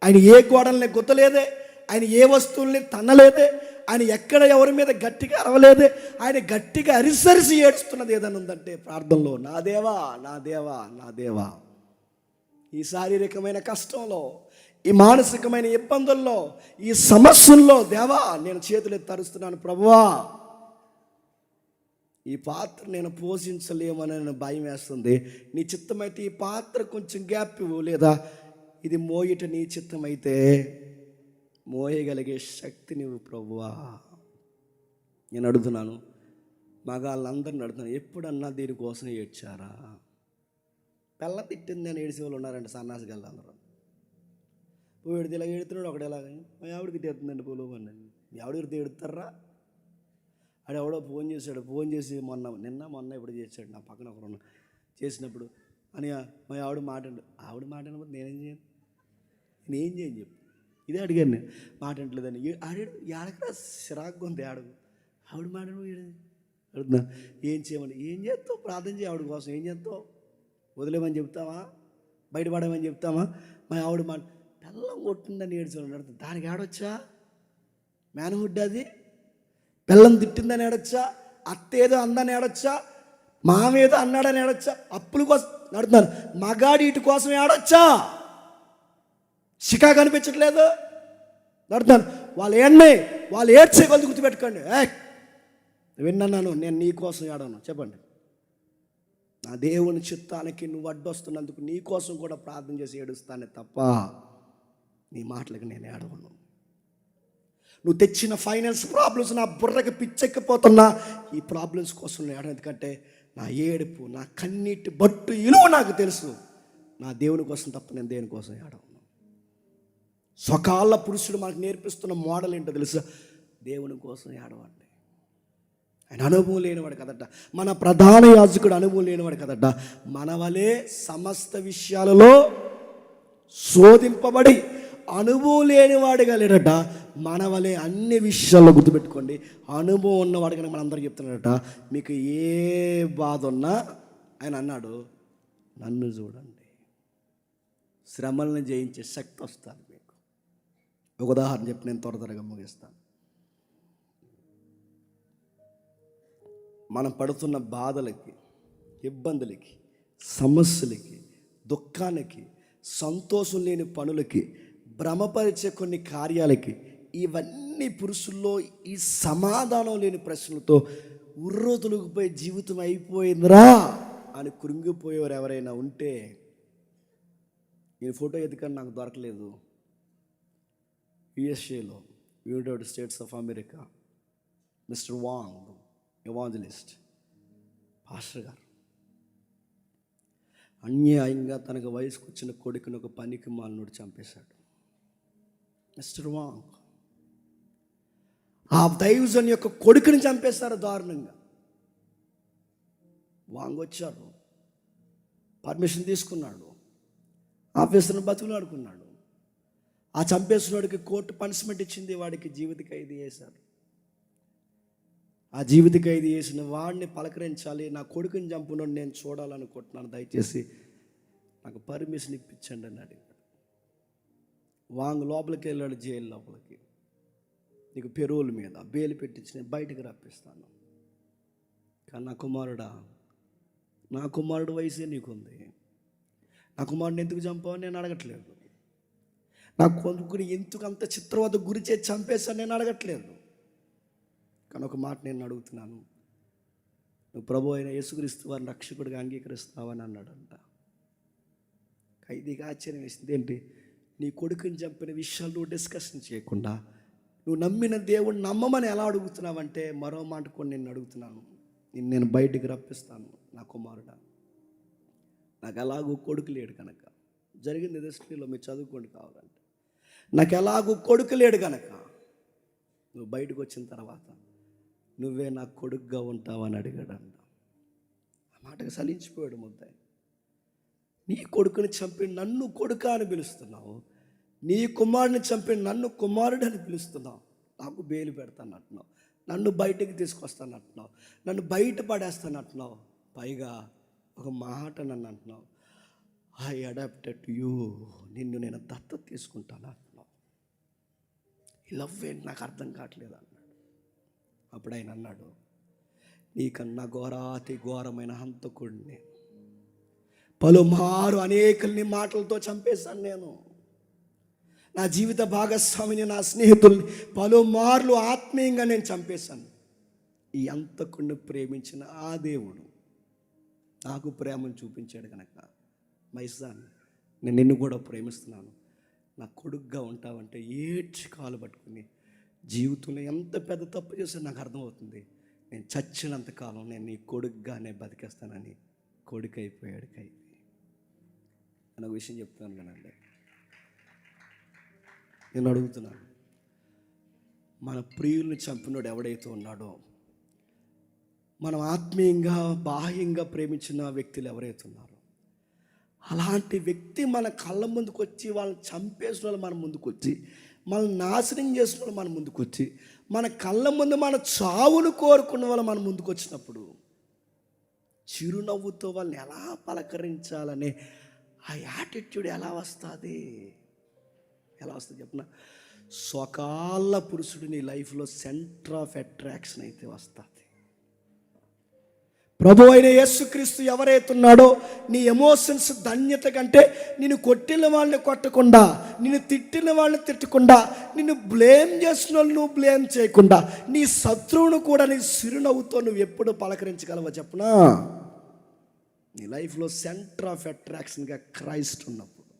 ఆయన ఏ గోడల్ని గుద్దలేదే, ఆయన ఏ వస్తువుల్ని తన్నలేదే, ఆయన ఎక్కడ ఎవరి మీద గట్టిగా అరవలేదే. ఆయన గట్టిగా అరిసరిసి ఏడుస్తున్నది ఏదైనా ఉందంటే ప్రార్థనలో, నా దేవా నా దేవా నా దేవా, ఈ శారీరకమైన కష్టంలో, ఈ మానసికమైన ఇబ్బందుల్లో, ఈ సమస్యల్లో దేవా నేను చేతులెత్తి అరుస్తున్నాను ప్రభువా, ఈ పాత్ర నేను పోషించలేమని భయం వేస్తుంది. నీ చిత్తమైతే ఈ పాత్ర కొంచెం గ్యాప్ ఇవ్వు, లేదా ఇది మోయట నీ చిత్తమైతే మోయగలిగే శక్తి నువ్వు ప్రభువా. నేను అడుగుతున్నాను, మగాళ్ళందరిని అడుగుతున్నాను, ఎప్పుడన్నా దీనికోసం ఏడ్చారా? పిల్ల తిట్టింది అని ఏడిసే వాళ్ళు ఉన్నారండి, సన్నాసి గల్లా అందరూ. పోయిడితే ఇలా ఏడుతున్నాడు, ఒకటి ఎలాగ మా ఆవిడకి తిడుతుందండి పోలోపండి, మీ ఆవిడ ఏడుతారా? ఆడు ఎవడో ఫోన్ చేశాడు, ఫోన్ చేసి మొన్న ఇప్పుడు చేశాడు, నా పక్కన ఒకరు చేసినప్పుడు అని మా ఆవిడ ఆవిడ మాట అనబోదు, నేనేం చేయను చెప్పు, ఇదే అడిగాను నేను. మాట అంటలేదని ఆడాడు, ఆడకరా చిరాకు ఉంది, ఆవిడ మాట అడుగుతున్నా, ఏం చేయమని, ఏం చేస్తావు? ప్రార్థన చేయ ఆవిడ కోసం, ఏం చేస్తావు? వదిలేమని చెప్తావా? బయటపడమని చెప్తామా? మా ఆవిడ మాట పిల్లం కొట్టిందని ఏడ్చాను అడుగుతుంది. దానికి ఆడొచ్చా? మేనహుడ్ అది? పిల్లం తిట్టిందని ఏడొచ్చా? అత్త ఏదో అందని ఏడొచ్చా? మామేదో అన్నాడని ఏడొచ్చా? అప్పుల కోసం నడుతున్నాను. మగాడి ఇటు కోసం ఏడొచ్చా? చికా కనిపించట్లేదు. నడుతున్నాను. వాళ్ళు ఏడ్చే కొద్ది గుర్తుపెట్టుకోండి. విన్నాను, నేను నీ కోసం ఏడను. చెప్పండి. నా దేవుని చిత్తానికి నువ్వు అడ్డొస్తున్నందుకు నీ కోసం కూడా ప్రార్థన చేసి ఏడుస్తానే తప్ప నీ మాటలకు నేను ఏడవను. నువ్వు తెచ్చిన ఫైనాన్స్ ప్రాబ్లమ్స్ నా బుర్రకి పిచ్చెక్కిపోతున్నా ఈ ప్రాబ్లమ్స్ కోసం నేను ఏడను. ఎందుకంటే నా ఏడుపు, నా కన్నీటి బట్టు ఇలువ నాకు తెలుసు. నా దేవుని కోసం తప్ప నేను దేని కోసం ఏడవను. స్వకాళ్ళ పురుషుడు మనకు నేర్పిస్తున్న మోడల్ ఏంటో తెలుసా? దేవుని కోసం ఏడవండి. ఆయన అనుభవం లేనివాడు కదట. మన ప్రధాన యాజకుడు అనుభవం లేనివాడు కదట. మన వలే సమస్త విషయాలలో శోధింపబడి అనుభవం లేనివాడుగా లేడట. మన వలే అన్ని విషయాల్లో గుర్తుపెట్టుకోండి, అనుభవం ఉన్నవాడు కనుక మన అందరికీ చెప్తున్నాడట, మీకు ఏ బాధ ఉన్నా ఆయన అన్నాడు, నన్ను చూడండి, శ్రమలను జయించే శక్తి వస్తుంది మీకు. ఒక ఉదాహరణ చెప్పి నేను త్వరగా ముగిస్తాను. మనం పడుతున్న బాధలకి, ఇబ్బందులకి, సమస్యలకి, దుఃఖానికి, సంతోషం లేని పనులకి, భ్రమపరిచే కొన్ని కార్యాలకి, ఇవన్నీ పురుషుల్లో ఈ సమాధానం లేని ప్రశ్నలతో ఉర్రోతులుకుపోయి జీవితం అయిపోయిందిరా అని కృంగిపోయేవారు ఎవరైనా ఉంటే, ఈ ఫోటో ఎదుకని నాకు దొరకలేదు. యుఎస్ఏలో, United States of America, mister Wang evangelist pastor గారు అన్యాయంగా తనకు వయసుకు వచ్చిన కొడుకుని ఒక పనికి మాలినోడు చంపేశాడు. మిస్టర్ వాంగ్ ఆ దైవజన్ యొక్క కొడుకుని చంపేశారు దారుణంగా. వాంగ్ వచ్చారు, పర్మిషన్ తీసుకున్నాడు, ఆఫీసర్ని బతుకులాడుకున్నాడు. ఆ చంపేసినోడికి కోర్టు పనిష్మెంట్ ఇచ్చింది, వాడికి జీవిత ఖైదీ చేశారు. ఆ జీవిత ఖైదీ చేసిన వాడిని పలకరించాలి, నా కొడుకుని చంపునోడు నేను చూడాలనుకుంటున్నాను, దయచేసి నాకు పర్మిషన్ ఇప్పించండి అని అడిగాడు. వాంగ్ లోపలికి వెళ్ళాడు, జైలు లోపలికి. నీకు పెరోల్ మీద బెయిల్ పెట్టించి నేను బయటికి రప్పిస్తాను. కానీ నా కుమారుడు వయసే నీకుంది, నా కుమారుడిని ఎందుకు చంపావని నేను అడగట్లేదు. నా కొడుకుని ఎందుకు అంత చిత్రవద గురి చేసి చంపేశాను నేను అడగట్లేదు. కానీ ఒక మాట నేను అడుగుతున్నాను, నువ్వు ప్రభు అయిన యేసుక్రీస్తు వారిని రక్షకుడిగా అంగీకరిస్తావని అన్నాడంట. ఖైదీగా ఆశ్చర్యం వేసింది. ఏంటి, నీ కొడుకుని చంపిన విషయాలు నువ్వు డిస్కషన్ చేయకుండా నువ్వు నమ్మిన దేవుడిని నమ్మమని ఎలా అడుగుతున్నావంటే, మరో మాట కూడా నేను అడుగుతున్నాను, నేను బయటికి రప్పిస్తాను నా కుమారుడా. నాకు ఎలాగూ కొడుకు లేడు కనుక, జరిగింది హిస్టరీలో మీరు చదువుకోండి కావాలంటే, నాకు ఎలాగూ కొడుకు లేడు కనుక నువ్వు బయటకు వచ్చిన తర్వాత నువ్వే నా కొడుకుగా ఉంటావని అడిగాడంట. ఆ మాటకు సలించిపోయాడు ముద్దాయి. నీ కొడుకుని చంపి నన్ను కొడుక అని పిలుస్తున్నావు, నీ కుమారుని చంపి నన్ను కుమారుడు అని పిలుస్తున్నావు, నాకు బెయిల్ పెడతానంటున్నావు, నన్ను బయటకు తీసుకొస్తానంటున్నావు, నన్ను బయట పడేస్తానంటున్నావు, పైగా ఒక మాట నన్ను అంటున్నావు, ఐ అడాప్టెడ్ టు యూ, నిన్ను నేను దత్తత తీసుకుంటాను అంటున్నావు. ఈ లవ్ ఏంటి నాకు అర్థం కావట్లేదు అన్నాడు. అప్పుడు ఆయన అన్నాడు, నీకన్నా ఘోరాతి ఘోరమైన హంతకుడిని, పలుమారు అనేకుల్ని మాటలతో చంపేశాను నేను, నా జీవిత భాగస్వామిని, నా స్నేహితుల్ని పలుమార్లు ఆత్మీయంగా నేను చంపేశాను. ఈ హంతకుడిని ప్రేమించిన ఆ దేవుడు నాకు ప్రేమను చూపించాడు కనుక, మైసాన్ నేను నిన్ను కూడా ప్రేమిస్తున్నాను, నా కొడుకుగా ఉంటావంటే ఏడ్చి కాలు పట్టుకుని, జీవితంలో ఎంత పెద్ద తప్పు చేస్తే నాకు అర్థమవుతుంది, నేను చచ్చినంత కాలం నేను నీ కొడుకుగానే బతికేస్తానని కొడుకు అయిపోయాడు ఖైదీ. నేను ఒక విషయం చెప్తాను కదండి, నేను అడుగుతున్నాను, మన ప్రియుల్ని చంపినోడు ఎవడైతే ఉన్నాడో, మనం ఆత్మీయంగా బాహ్యంగా ప్రేమించిన వ్యక్తులు ఎవరైతే ఉన్నారో, అలాంటి వ్యక్తి మన కళ్ళ ముందుకు వచ్చి వాళ్ళని చంపేసిన వాళ్ళు మన ముందుకు వచ్చి, మనల్ని నాశనం చేసిన వాళ్ళు మన ముందుకు వచ్చి, మన కళ్ళ ముందు మన చావును కోరుకున్న వాళ్ళు మన ముందుకు వచ్చినప్పుడు చిరునవ్వుతో వాళ్ళని ఎలా పలకరించాలనే ఆ యాటిట్యూడ్ ఎలా వస్తుంది చెప్పిన, స్వకాల పురుషుడు నీ లైఫ్లో సెంటర్ ఆఫ్ అట్రాక్షన్ అయితే వస్తుంది. ప్రభు అయిన యేసుక్రీస్తు ఎవరైతున్నాడో నీ ఎమోషన్స్ ధన్యత కంటే నిన్ను కొట్టిన వాళ్ళని కొట్టకుండా, నిన్ను తిట్టిన వాళ్ళని తిట్టకుండా, నిన్ను బ్లేమ్ చేసిన వాళ్ళు నువ్వు బ్లేమ్ చేయకుండా, నీ శత్రువును కూడా నీ చిరునవ్వుతో నువ్వు ఎప్పుడు పలకరించగలవో చెప్పనా? నీ లైఫ్లో సెంటర్ ఆఫ్ అట్రాక్షన్గా క్రైస్ట్ ఉన్నప్పుడు,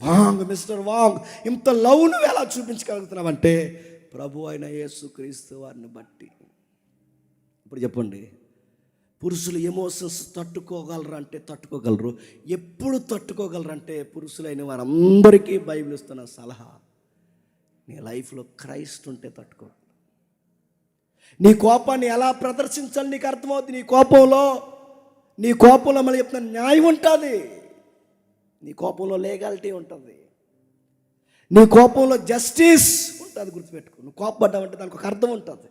వాంగ్ మిస్టర్ వాంగ్, ఇంత లవ్ నువ్వు ఎలా చూపించగలుగుతున్నావంటే ప్రభు అయిన యేసుక్రీస్తు వారిని బట్టి. ఇప్పుడు చెప్పండి, పురుషులు ఎమోషన్స్ తట్టుకోగలరు అంటే తట్టుకోగలరు. ఎప్పుడు తట్టుకోగలరు అంటే పురుషులైన వారందరికీ బైబిల్ ఇస్తున్న సలహా, నీ లైఫ్లో క్రైస్ట్ ఉంటే తట్టుకోగలరు. నీ కోపాన్ని ఎలా ప్రదర్శించాలి నీకు అర్థమవుతుంది. నీ కోపంలో మళ్ళీ చెప్తున్న న్యాయం ఉంటుంది, నీ కోపంలో లీగాలిటీ ఉంటుంది, నీ కోపంలో జస్టిస్ ఉంటుంది. గుర్తుపెట్టుకో, నువ్వు కోపపడ్డావంటే దానికి ఒక అర్థం ఉంటుంది.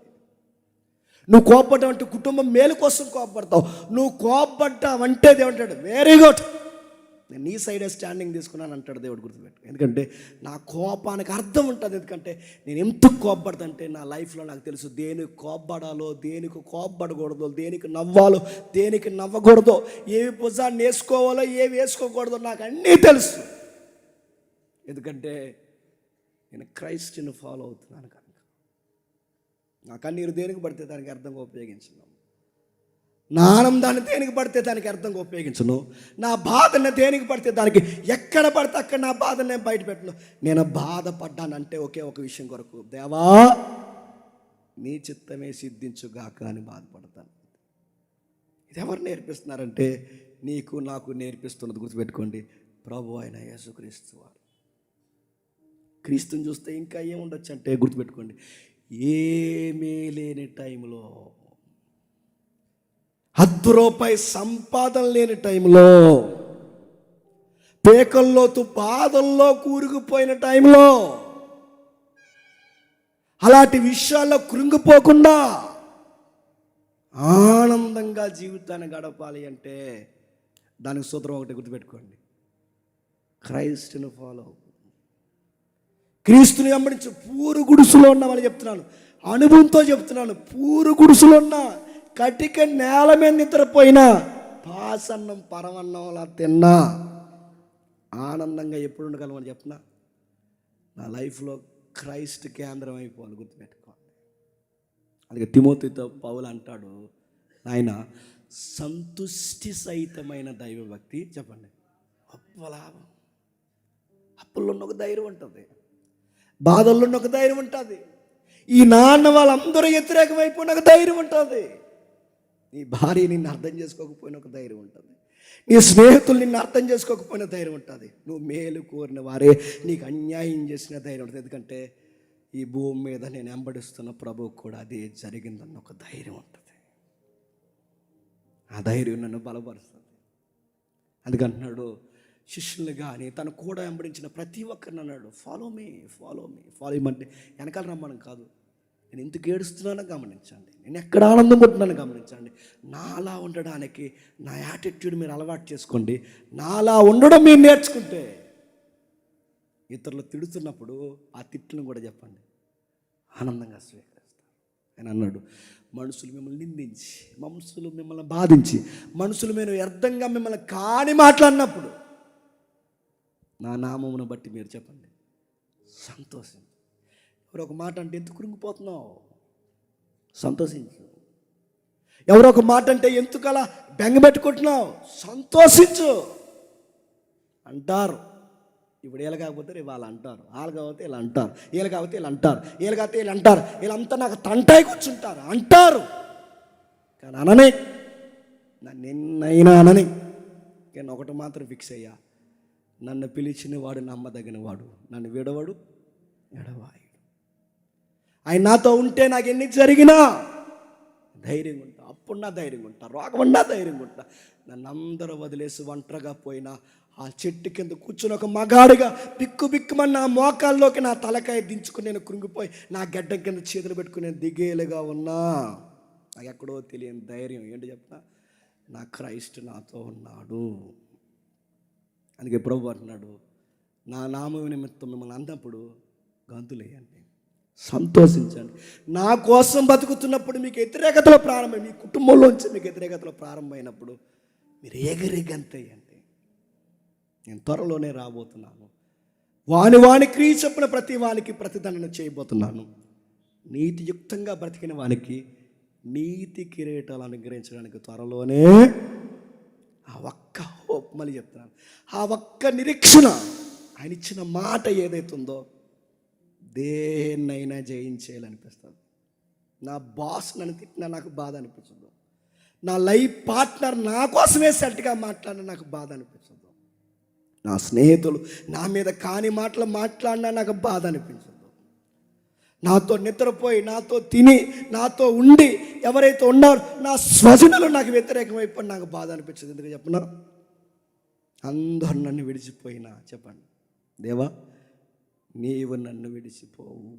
నువ్వు కోపపడ్డావంటే కుటుంబం మేలు కోసం కోపపడతావు. నువ్వు కోపపడ్డావంటే దేవుడు అంటాడు వెరీ గుడ్, నేను నీ సైడే స్టాండింగ్ తీసుకున్నాను అంటాడు దేవుడు. గుర్తుపెట్టు, ఎందుకంటే నా కోపానికి అర్థం ఉంటుంది. ఎందుకంటే నేను ఎందుకు కోపపడదంటే నా లైఫ్లో నాకు తెలుసు దేనికి కోపపడాలో, దేనికి కోపపడకూడదో, దేనికి నవ్వాలో, దేనికి నవ్వకూడదో, ఏవి భుజాన్ని వేసుకోవాలో, ఏవి వేసుకోకూడదో నాకు అన్నీ తెలుసు. ఎందుకంటే నేను క్రైస్ట్ని ఫాలో అవుతున్నాను కనుక. నా కన్నీరు దేనికి పడితే దానికి అర్థంగా ఉపయోగించను, నా ఆనందాన్ని దేనికి పడితే దానికి అర్థంగా ఉపయోగించను, నా బాధని దేనికి పడితే దానికి, ఎక్కడ పడితే అక్కడ నా బాధను నేను బయట పెట్టను. నేను బాధపడ్డానంటే ఒకే ఒక విషయం కొరకు, దేవా నీ చిత్తమే సిద్ధించుగాక అని బాధపడతాను. ఇది ఎవరు నేర్పిస్తున్నారంటే నీకు నాకు నేర్పిస్తున్నది. గుర్తుపెట్టుకోండి, ప్రభు అయిన యేసుక్రీస్తు వారు. క్రీస్తుని చూస్తే ఇంకా ఏముండొచ్చు అంటే గుర్తుపెట్టుకోండి, ఏమీ లేని టైంలో, ₹10 సంపాదన లేని టైంలో, పేకల్లోతు బాధల్లో కూరుకుపోయిన టైంలో, అలాంటి విషయాల్లో కృంగిపోకుండా ఆనందంగా జీవితాన్ని గడపాలి అంటే దానికి సూత్రం ఒకటి గుర్తుపెట్టుకోండి, క్రైస్ట్ను ఫాలో. క్రీస్తుని వెంబడించు. పూరు గుడుసులో ఉన్నామని చెప్తున్నాను, అనుభవంతో చెప్తున్నాను. పూరు గుడుసులో ఉన్నా, కటిక నేల మీద నిద్రపోయినా, పాసన్నం పరమన్నంలా తిన్నా ఆనందంగా ఎప్పుడు ఉండగలమని చెప్పిన నా లైఫ్లో క్రైస్ట్ కేంద్రం అయిపోవాలి. గుర్తుపెట్టుకోండి. అందుకే తిమోతితో పౌలు అంటాడు, ఆయన సంతుష్టి సహితమైన దైవభక్తి, చెప్పండి, అప్పలాభం. అప్పుల్లో ఒక ధైర్యం ఉంటుంది, బాధల్లో ఒక ధైర్యం ఉంటుంది, ఈ నాన్న వాళ్ళందరూ వ్యతిరేకమైపోయిన ఒక ధైర్యం ఉంటుంది, నీ భార్య నిన్ను అర్థం చేసుకోకపోయిన ఒక ధైర్యం ఉంటుంది, నీ స్నేహితులు నిన్ను అర్థం చేసుకోకపోయిన ధైర్యం ఉంటుంది, నువ్వు మేలు కోరిన వారే నీకు అన్యాయం చేసిన ధైర్యం ఉంటుంది. ఎందుకంటే ఈ భూమి మీద నేను వెంబడిస్తున్న ప్రభువు కూడా అదే జరిగిందన్న ఒక ధైర్యం ఉంటుంది. ఆ ధైర్యం నన్ను బలపరుస్తుంది. అందుకంటున్నాడు శిష్యులు కానీ తను కూడా వెంబడించిన ప్రతి ఒక్కరిని అన్నాడు, follow me, follow me. Follow ఇమ్మంటే వెనకాల రమ్మని కాదు, నేను ఎందుకు ఏడుస్తున్నానో గమనించండి, నేను ఎక్కడ ఆనందం పొందుతున్నానో గమనించండి. నాలా ఉండడానికి నా యాటిట్యూడ్ మీరు అలవాటు చేసుకోండి. నాలా ఉండడం మీరు నేర్చుకుంటే ఇతరులు తిడుతున్నప్పుడు ఆ తిట్టును కూడా చెప్పండి, ఆనందంగా స్వీకరిస్తారు. ఆయన అన్నాడు, మనుషులు మిమ్మల్ని నిందించి, మనుషులు మిమ్మల్ని బాధించి, మనుషులు మీరు వ్యర్థంగా మిమ్మల్ని కాని మాట్లాడినప్పుడు నా నామమును బట్టి మీరు చెప్పండి సంతోషించు. ఎవరో ఒక మాట అంటే ఎందుకు కృంగిపోతున్నావు, సంతోషించు. ఎవరో ఒక మాట అంటే ఎందుకు అలా బెంగపెట్టుకుంటున్నావు, సంతోషించు. అంటారు, ఇప్పుడు వీళ్ళు కాకపోతే రేపు వాళ్ళు అంటారు, వాళ్ళు కాకపోతే వీళ్ళు అంటారు, వీళ్ళు కాకపోతే వీళ్ళు అంటారు, వీళ్ళు కాకపోతే వీళ్ళు అంటారు, వీళ్ళంతా నాకు తంటాయి కూర్చుంటారు అంటారు. కానీ అనని, నన్ను ఎన్నైనా అనని, కానీ ఒకటి మాత్రం ఫిక్స్ అయ్యా, నన్ను పిలిచిన వాడు నమ్మదగిన వాడు, నన్ను విడవడు ఎడవాయుడు. ఆయన నాతో ఉంటే నాకు ఎన్ని జరిగినా ధైర్యంగా ఉంటా, అప్పుడున్నా ధైర్యంగా ఉంటా, రోగమన్నా ధైర్యంగా ఉంటా. నన్ను అందరూ వదిలేసి ఒంటరిగా పోయినా ఆ చెట్టు కింద కూర్చుని ఒక మగాడిగా బిక్కుమని నా మోకాల్లోకి నా తలకాయ దించుకుని నేను కృంగిపోయి నా గడ్డం కింద చేతులు పెట్టుకుని నేను దిగేలుగా ఉన్నా. నాకు ఎక్కడో తెలియని ధైర్యం ఏంటి చెప్పిన, నా క్రైస్ట్ నాతో ఉన్నాడు. అందుకే ప్రభు అంటున్నాడు, నా నామం నిమిత్తం మిమ్మల్ని అన్నప్పుడు గంతులేయండి, సంతోషించండి. నా కోసం బతుకుతున్నప్పుడు మీకు వ్యతిరేకతలో ప్రారంభం, మీ కుటుంబంలోంచి మీకు వ్యతిరేకతలో ప్రారంభమైనప్పుడు మీరు ఎగిరెగంతయ్యండి. నేను త్వరలోనే రాబోతున్నాను. వాని క్రియ చొప్పున ప్రతి వానికి ప్రతిదండన చేయబోతున్నాను. నీతియుక్తంగా బ్రతికిన వానికి నీతి కిరీటాలు అనుగ్రహించడానికి త్వరలోనే ఆ ఒక్క హోప్, మళ్ళీ చెప్తున్నాను, ఆ ఒక్క నిరీక్షణ, ఆయన ఇచ్చిన మాట ఏదైతుందో దేన్నైనా జయించేయాలనిపిస్తుంది. నా బాస్ నన్ను తిట్టినా నాకు బాధ అనిపించదు. నా లైఫ్ పార్ట్నర్ నా కోసమే సెట్గా మాట్లాడినా నాకు బాధ అనిపించదు. నా స్నేహితులు నా మీద కాని మాటలు మాట్లాడినా నాకు బాధ అనిపించదు. నాతో నిద్రపోయి, నాతో తిని, నాతో ఉండి ఎవరైతే ఉన్నారో నా స్వజనులు నాకు వ్యతిరేకమైపోయి నాకు బాధ అనిపించదు. ఎందుకు చెప్పనా? అందరూ నన్ను విడిచిపోయినా, చెప్పండి, దేవా నీవు నన్ను విడిచిపోవు.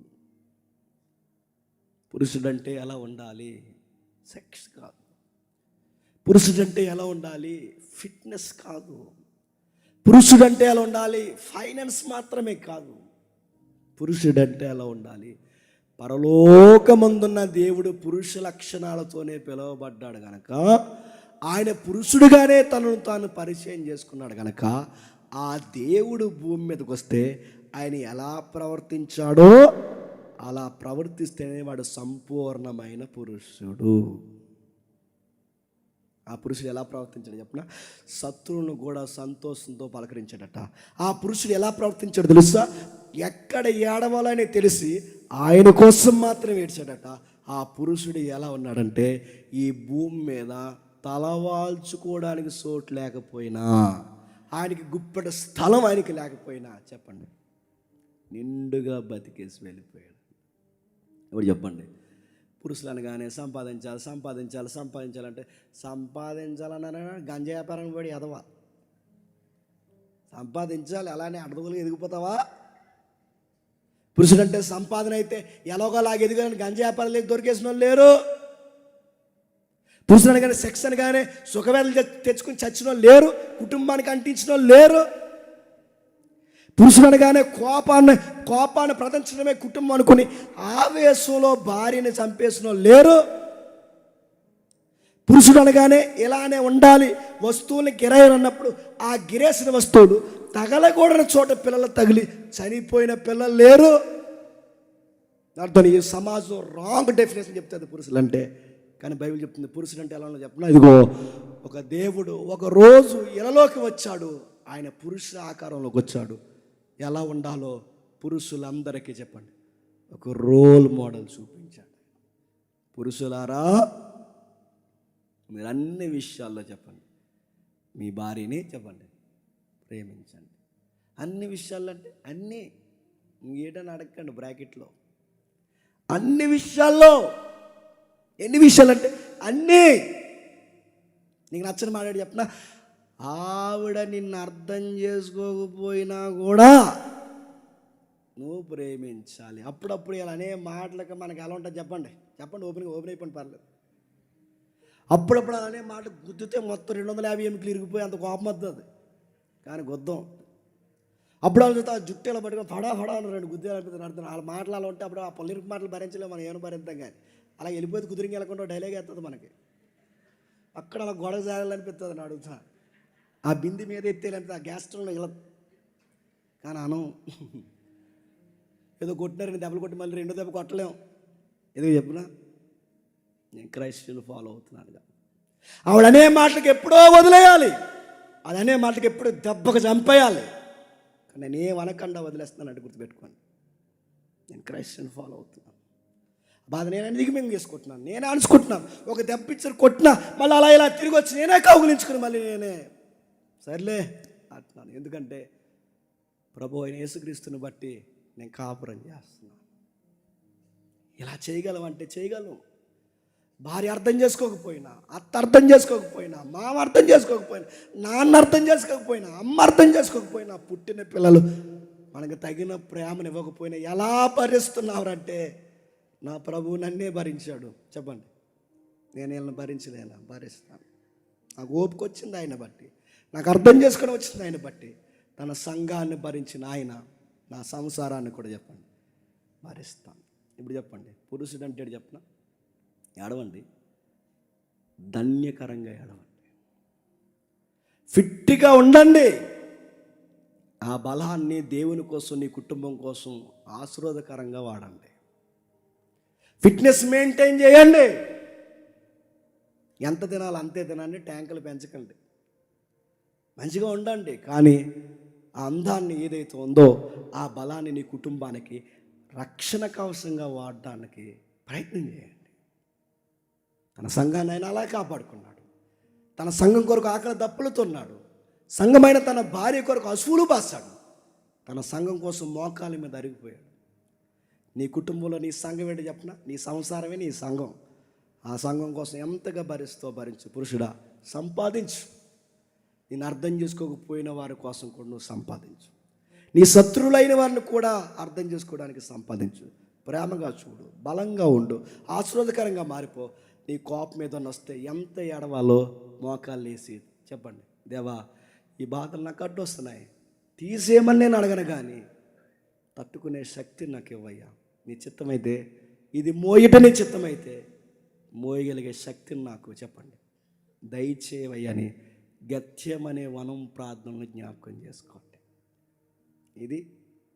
పురుషుడంటే ఎలా ఉండాలి? సెక్స్ కాదు. పురుషుడంటే ఎలా ఉండాలి? ఫిట్నెస్ కాదు. పురుషుడంటే ఎలా ఉండాలి? ఫైనాన్స్ మాత్రమే కాదు. పురుషుడంటే ఎలా ఉండాలి? పరలోకమందున్న దేవుడు పురుష లక్షణాలతోనే పిలువబడ్డాడు గనక, ఆయన పురుషుడుగానే తనను తాను పరిచయం చేసుకున్నాడు గనక, ఆ దేవుడు భూమి మీదకి వస్తే ఆయన ఎలా ప్రవర్తించాడో అలా ప్రవర్తిస్తేనే వాడు సంపూర్ణమైన పురుషుడు. ఆ పురుషుడు ఎలా ప్రవర్తించాడు చెప్పిన? శత్రువును కూడా సంతోషంతో పలకరించాడట. ఆ పురుషుడు ఎలా ప్రవర్తించాడు తెలుసా? ఎక్కడ ఏడవాలని తెలిసి ఆయన కోసం మాత్రం ఏడ్చాడట. ఆ పురుషుడు ఎలా ఉన్నాడంటే, ఈ భూమి మీద తలవాల్చుకోవడానికి చోటు లేకపోయినా, ఆయనకి గుప్పెట స్థలం ఆయనకి లేకపోయినా, చెప్పండి, నిండుగా బతికేసి వెళ్ళిపోయాడు. ఎవరు చెప్పండి? పురుషులు అనగానే సంపాదించాలంటే సంపాదించాలన్నా గంజా వ్యాపారం పడి ఎదవా. సంపాదించాలి, అలానే అడుగులు ఎదిగిపోతావా? పురుషుడంటే సంపాదన అయితే ఎలాగోలాగా ఎదిగాలని గంజా వ్యాపారం దొరికేసిన వాళ్ళు లేరు. పురుషుడు అనగానే సెక్స్ అనగానే సుఖవేదలు తెచ్చుకుని చచ్చిన వాళ్ళు లేరు. కుటుంబానికి అంటించిన వాళ్ళు లేరు. పురుషుడు అనగానే కోపాన్ని ప్రదర్శించడమే కుటుంబం అనుకుని ఆవేశంలో భార్యని చంపేసిన వాళ్ళు లేరు. పురుషుడు అనగానే ఇలానే ఉండాలి, వస్తువుల్ని గిరాయి అన్నప్పుడు ఆ గిరేసిన వస్తువులు తగలకూడని చోట పిల్లలు తగిలి చనిపోయిన పిల్లలు లేరు. దాంతో ఈ సమాజం రాంగ్ డెఫినేషన్ చెప్తుంది పురుషులు అంటే. కానీ బైబిల్ చెప్తుంది పురుషుడు అంటే ఎలా చెప్పిన, ఇదిగో ఒక దేవుడు ఒక రోజు ఇలలోకి వచ్చాడు, ఆయన పురుష ఆకారంలోకి వచ్చాడు. ఎలా ఉండాలో పురుషులందరికీ చెప్పండి ఒక రోల్ మోడల్ చూపించాడు. పురుషులారా, మీరు అన్ని విషయాల్లో చెప్పండి, మీ భార్యని చెప్పండి ప్రేమించండి. అన్ని విషయాల్లో అంటే అన్నీ, ఏటని అడగండి బ్రాకెట్లో. అన్ని విషయాల్లో. ఎన్ని విషయాలు అంటే అన్నీ. నీకు నచ్చని మాట్లాడి చెప్పిన, ఆవిడ నిన్ను అర్థం చేసుకోకపోయినా కూడా నువ్వు ప్రేమించాలి. అప్పుడప్పుడు ఇలా అనే మాటలకు మనకి ఎలా ఉంటుంది చెప్పండి ఓపెన్ అయిపోయింది పర్లేదు. అప్పుడప్పుడు అలానే మాట గుద్దితే మొత్తం 250 ఎముకలు ఇరిగిపోయి అంత కోపం వస్తుంది. కానీ గుద్దం అప్పుడు ఆ జుట్టు ఇలా పట్టుకొని ఫడా అని 2 గుద్దేలు అనిపిస్తుంది. అర్థం వాళ్ళ మాటలు అలా ఉంటే అప్పుడు ఆ పల్లెరికి మాటలు భరించలేము, మనం ఏమైనా భరిద్దాం. కానీ అలా వెళ్ళిపోతే కుదిరికి వెళ్ళకుండా డైలాగ్ వేస్తుంది మనకి. అక్కడ అలా గొడవ జాగాలనిపిస్తుంది. నా అడుగుతా ఆ బింది మీద ఎత్తేయాలంటే ఆ గ్యాస్ స్టవ్లో ఇలా. కానీ అనం ఏదో కొట్టినారని దెబ్బలు కొట్టి మళ్ళీ 2వ దెబ్బ కొట్టలేము. ఏదో చెప్పినా నేను క్రైస్తవులు ఫాలో అవుతున్నానుగా. ఆవిడ అనే మాటలకు ఎప్పుడో వదిలేయాలి, అది అనే మాటలకు ఎప్పుడో దెబ్బకు చంపేయాలి. కానీ నేనేం అనకుండా వదిలేస్తున్నాను అంటే గుర్తుపెట్టుకోండి, నేను క్రైస్తవుని ఫాలో అవుతున్నాను. బాధ నేను దిగుమెంగు చేసుకుంటున్నాను, నేనే అనుకుంటున్నాను. ఒక దెబ్బ ఇచ్చారు కొట్టినా మళ్ళీ అలా ఇలా తిరిగి వచ్చి నేనే కౌగులించుకుని మళ్ళీ నేనే సర్లే అంటున్నాను. ఎందుకంటే ప్రభు అయిన యేసుక్రీస్తుని బట్టి నేను కాపురం చేస్తున్నాను. ఇలా చేయగలమంటే చేయగలం. భార్య అర్థం చేసుకోకపోయినా, అత్త అర్థం చేసుకోకపోయినా, మామ అర్థం చేసుకోకపోయినా, నాన్న అర్థం చేసుకోకపోయినా, అమ్మ అర్థం చేసుకోకపోయినా, పుట్టిన పిల్లలు మనకు తగిన ప్రేమను ఇవ్వకపోయినా ఎలా భరిస్తున్నారంటే, నా ప్రభువు నన్నే భరించాడు. చెప్పండి, నేను వీళ్ళని భరించలేనా? భరిస్తాను. నాకు ఓపిక వచ్చింది ఆయన బట్టి, నాకు అర్థం చేసుకొని వచ్చింది ఆయన బట్టి. తన సంఘాన్ని భరించిన ఆయన నా సంసారాన్ని కూడా చెప్పండి భరిస్తాను. ఇప్పుడు చెప్పండి, పురుషుడు అంటే చెప్పనా, ఏడవండి, ధన్యకరంగా ఏడవండి, ఫిట్గా ఉండండి. ఆ బలాన్ని దేవుని కోసం, నీ కుటుంబం కోసం ఆశీర్వాదకరంగా వాడండి. ఫిట్నెస్ మెయింటైన్ చేయండి. ఎంత తినాలి అంతే తినండి, ట్యాంకులు పెంచకండి, మంచిగా ఉండండి. కానీ ఆ అందాన్ని ఏదైతే ఉందో ఆ బలాన్ని నీ కుటుంబానికి రక్షణ కవచంగా వాడడానికి ప్రయత్నం చేయండి. తన సంఘాన్ని ఆయన అలా కాపాడుకున్నాడు. తన సంఘం కొరకు ఆకలి దప్పులుతున్నాడు. సంఘమైన తన భార్య కొరకు అసువులు బాసాడు. తన సంఘం కోసం మోకాల మీద అరిగిపోయాడు. నీ కుటుంబంలో నీ సంఘం ఏంటి చెప్పనా, నీ సంసారమే నీ సంఘం. ఆ సంఘం కోసం ఎంతగా భరించు. పురుషుడా, సంపాదించు. నేను అర్థం చేసుకోకపోయిన వారి కోసం కూడా నువ్వు సంపాదించు. నీ శత్రువులైన వారిని కూడా అర్థం చేసుకోవడానికి సంపాదించు. ప్రేమగా చూడు, బలంగా ఉండు, ఆశీర్వాదకరంగా మారిపో. నీ కోపం మీద వస్తే ఎంత ఏడవాలో మోకాలు వేసి చెప్పండి, దేవా ఈ బాధలు నాకు అడ్డొస్తున్నాయి, తీసేయమని నేను అడగను, కానీ తట్టుకునే శక్తి నాకు ఇవ్వయ్యా. నీ చిత్తమైతే ఇది మోయట, నీ చిత్తమైతే మోయగలిగే శక్తిని నాకు చెప్పండి దయచేయవయ్యని గత్యమనే వనం ప్రార్థనను జ్ఞాపకం చేసుకోండి. ఇది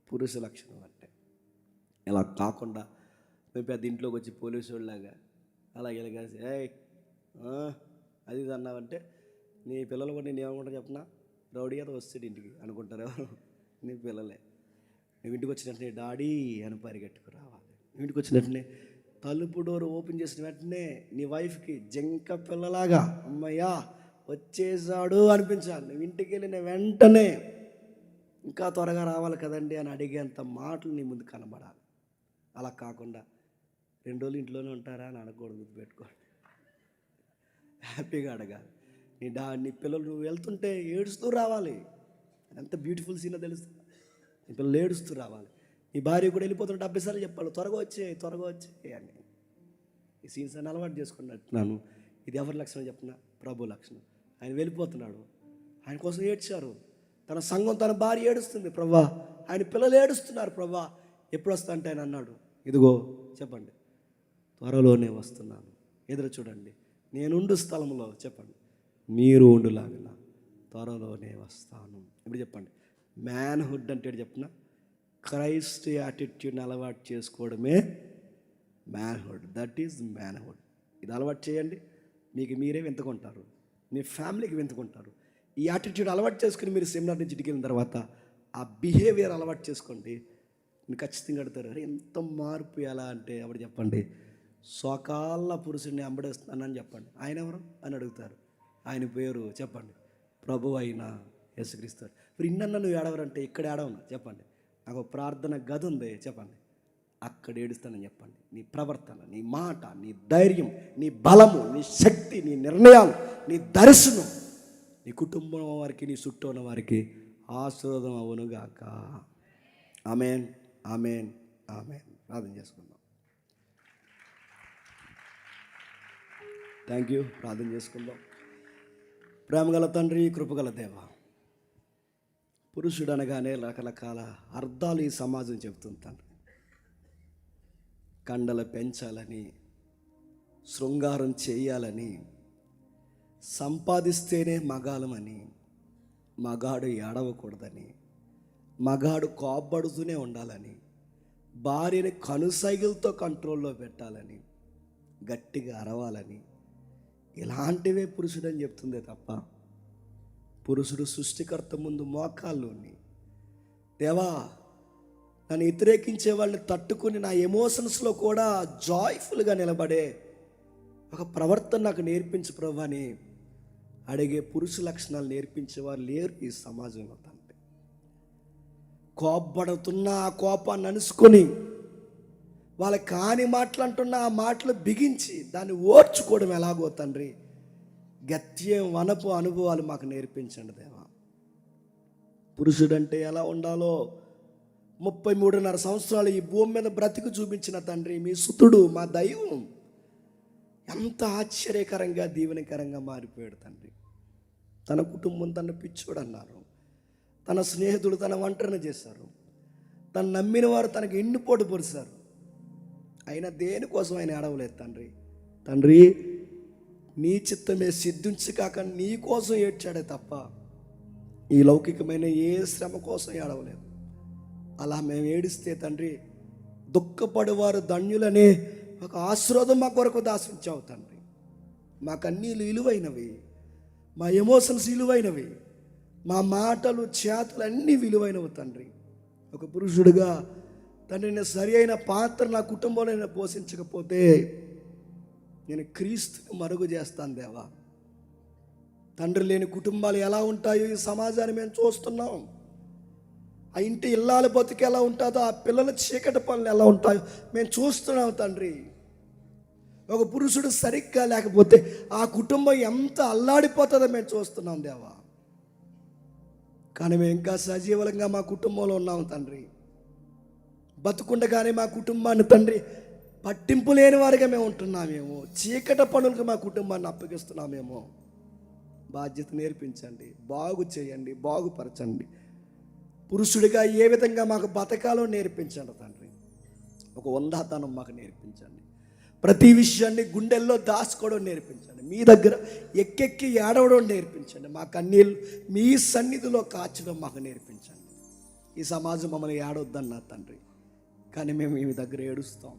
పురుష లక్షణం అంటే. ఇలా కాకుండా మేము పెద్ద ఇంట్లోకి వచ్చి పోలీసు వాళ్ళలాగా అలాగే ఇలాగేసి అది ఇది అన్నావంటే నీ పిల్లలు కూడా నేను ఏమనుకుంటా చెప్పనా, రౌడీ ఏదో వస్తాడు ఇంటికి అనుకుంటారు ఎవరు, నీ పిల్లలే. నువ్వు ఇంటికి వచ్చినట్టునే డాడీ అని పరిగెట్టుకు రావాలి. నువ్వు ఇంటికి వచ్చినట్టునే తలుపు డోర్ ఓపెన్ చేసిన వెంటనే నీ వైఫ్కి జంక పిల్లలాగా అమ్మయ్యా వచ్చేసాడు అనిపించాలి. నువ్వు ఇంటికి వెళ్ళిన వెంటనే ఇంకా త్వరగా రావాలి కదండి అని అడిగేంత మాటలు నీ ముందు కనబడాలి. అలా కాకుండా 2 రోజులు ఇంట్లోనే ఉంటారా అని అడగకూడదు, గుర్తుపెట్టుకోండి. హ్యాపీగా అడగాలి. నీ పిల్లలు నువ్వు వెళ్తుంటే ఏడుస్తూ రావాలి. ఎంత బ్యూటిఫుల్ సీనో తెలుసు. నీ పిల్లలు ఏడుస్తూ రావాలి. నీ భార్య కూడా వెళ్ళిపోతుంటే 70 సార్లు చెప్పాలి, త్వరగా వచ్చే అని. ఈ సీన్స్ అని అలవాటు చేసుకున్నట్టున్నాను. ఇది ఎవరి లక్షణం చెప్పిన, ప్రభు లక్షణం. ఆయన వెళ్ళిపోతున్నాడు, ఆయన కోసం ఏడ్చారు. తన సంఘం, తన భార్య ఏడుస్తుంది, ప్రభా ఆయన పిల్లలు ఏడుస్తున్నారు, ప్రభా ఎప్పుడు వస్తా అంటే ఆయన అన్నాడు, ఇదిగో చెప్పండి త్వరలోనే వస్తున్నాను, ఎదురు చూడండి, నేనుండు స్థలంలో చెప్పండి మీరు ఉండులాగిన త్వరలోనే వస్తాను. ఇప్పుడు చెప్పండి, మ్యాన్హుడ్ అంటే చెప్పిన క్రైస్ట్ యాటిట్యూడ్ని అలవాటు చేసుకోవడమే మ్యాన్హుడ్. That is manhood. ఇది అలవాటు చేయండి, మీకు మీరే వెంతుకుంటారు, మీ ఫ్యామిలీకి వెంతుకుంటారు. ఈ యాటిట్యూడ్ అలవాటు చేసుకుని మీరు సెమినార్ నుంచి ఇంటికి వెళ్ళిన తర్వాత ఆ బిహేవియర్ అలవాటు చేసుకోండి, మీరు ఖచ్చితంగా అడుగుతారు, అరే ఎంత మార్పు ఎలా అంటే అప్పుడు చెప్పండి సోకాళ్ళ పురుషుడిని అంబడేస్తున్నానని చెప్పండి. ఆయన ఎవరు అని అడుగుతారు. ఆయన పేరు చెప్పండి ప్రభు అయిన యేసుక్రీస్తు. ఇప్పుడు ఇన్నన్న నువ్వు ఏడవరంటే ఇక్కడ ఏడవను చెప్పండి, నాకు ప్రార్థన గది ఉంది చెప్పండి, అక్కడ ఏడుస్తానని చెప్పండి. నీ ప్రవర్తన, నీ మాట, నీ ధైర్యం, నీ బలము, నీ శక్తి, నీ నిర్ణయాలు, నీ దర్శనం నీ కుటుంబం వారికి, నీ చుట్టూ ఉన్న వారికి ఆశీర్వాదం అవునుగాక. Amen, amen, amen. ప్రార్థన చేసుకుందాం. Thank you. ప్రార్థన చేసుకుందాం. ప్రేమగల తండ్రి, కృపగల దేవ, పురుషుడు అనగానే రకరకాల అర్థాలు ఈ సమాజం చెబుతుంది తండ్రి. కండలు పెంచాలని, శృంగారం చేయాలని, సంపాదిస్తేనే మగాలమని, మగాడు ఏడవకూడదని, మగాడు కోప్పడుతూనే ఉండాలని, భార్యని కనుసైగులతో కంట్రోల్లో పెట్టాలని, గట్టిగా అరవాలని, ఇలాంటివే పురుషుడు అని చెప్తుందే తప్ప పురుషుడు సృష్టికర్త ముందు మోకాల్లోని దేవా నన్ను వ్యతిరేకించే వాళ్ళని తట్టుకుని నా ఎమోషన్స్లో కూడా జాయ్ఫుల్గా నిలబడే ఒక ప్రవర్తన నాకు నేర్పించు ప్రభు అని అడిగే పురుష లక్షణాలు నేర్పించేవారు లేరు ఈ సమాజంలో. తండ్రి, కోప్పడుతున్న ఆ కోపాన్ని అనుసుకొని వాళ్ళకి కాని మాటలు అంటున్న ఆ మాటలు బిగించి దాన్ని ఓర్చుకోవడం ఎలాగో తండ్రి, గత్యం వనపు అనుభవాలు మాకు నేర్పించండి దేవా. పురుషుడంటే ఎలా ఉండాలో 33.5 సంవత్సరాలు ఈ భూమి మీద బ్రతికి చూపించిన తండ్రి, మీ సుతుడు, మా దైవం ఎంత ఆశ్చర్యకరంగా దీవెనకరంగా మారిపోయాడు తండ్రి. తన కుటుంబం తన పిచ్చోడు అన్నారు, తన స్నేహితులు తన ఒంటరిని చేశారు, తను నమ్మిన వారు తనకు ఎన్నుపోటు పొడిచారు. అయినా దేనికోసం ఆయన ఏడవలేదు తండ్రి. తండ్రి నీ చిత్తమే సిద్ధించి కాక నీ కోసం ఏడ్చాడే తప్ప ఈ లౌకికమైన ఏ శ్రమ కోసం ఏడవలేదు. అలా మేము ఏడిస్తే తండ్రి దుఃఖపడేవారు ధన్యులనే ఒక ఆశీర్వాదం మా కొరకు దాసించావు తండ్రి. మాకన్నీ విలువైనవి, మా ఎమోషన్స్ విలువైనవి, మా మాటలు చేతలు అన్నీ విలువైనవి తండ్రి. ఒక పురుషుడిగా తండ్రి నేను సరి అయిన పాత్ర నా కుటుంబంలో నేను పోషించకపోతే నేను క్రీస్తుని మరుగు చేస్తాను దేవా. తండ్రి లేని కుటుంబాలు ఎలా ఉంటాయో ఈ సమాజాన్ని మేము చూస్తున్నాం. ఆ ఇంటి ఇల్లాల బతుకు ఎలా ఉంటుందో, ఆ పిల్లల చీకటి పనులు ఎలా ఉంటాయో మేము చూస్తున్నాం తండ్రి. ఒక పురుషుడు సరిగ్గా లేకపోతే ఆ కుటుంబం ఎంత అల్లాడిపోతుందో మేము చూస్తున్నాం దేవా. కానీ మేము ఇంకా సజీవంగా మా కుటుంబంలో ఉన్నాం తండ్రి. బతుకుండగానే మా కుటుంబాన్ని తండ్రి పట్టింపు లేని వారిగా మేము ఉంటున్నామేమో, చీకటి పనులకు మా కుటుంబాన్ని అప్పగిస్తున్నామేమో. బాధ్యత నేర్పించండి, బాగు చేయండి, బాగుపరచండి. పురుషుడిగా ఏ విధంగా మాకు బతకాలో నేర్పించండి తండ్రి. ఒక వందాతనం మాకు నేర్పించండి. ప్రతి విషయాన్ని గుండెల్లో దాచుకోవడం నేర్పించండి. మీ దగ్గర ఎక్కెక్కి ఏడవడం నేర్పించండి. మా కన్నీళ్ళు మీ సన్నిధిలో కాచడం మాకు నేర్పించండి. ఈ సమాజం మమ్మల్ని ఏడవద్దన్నా తండ్రి, కానీ మేము మీ దగ్గర ఏడుస్తాం,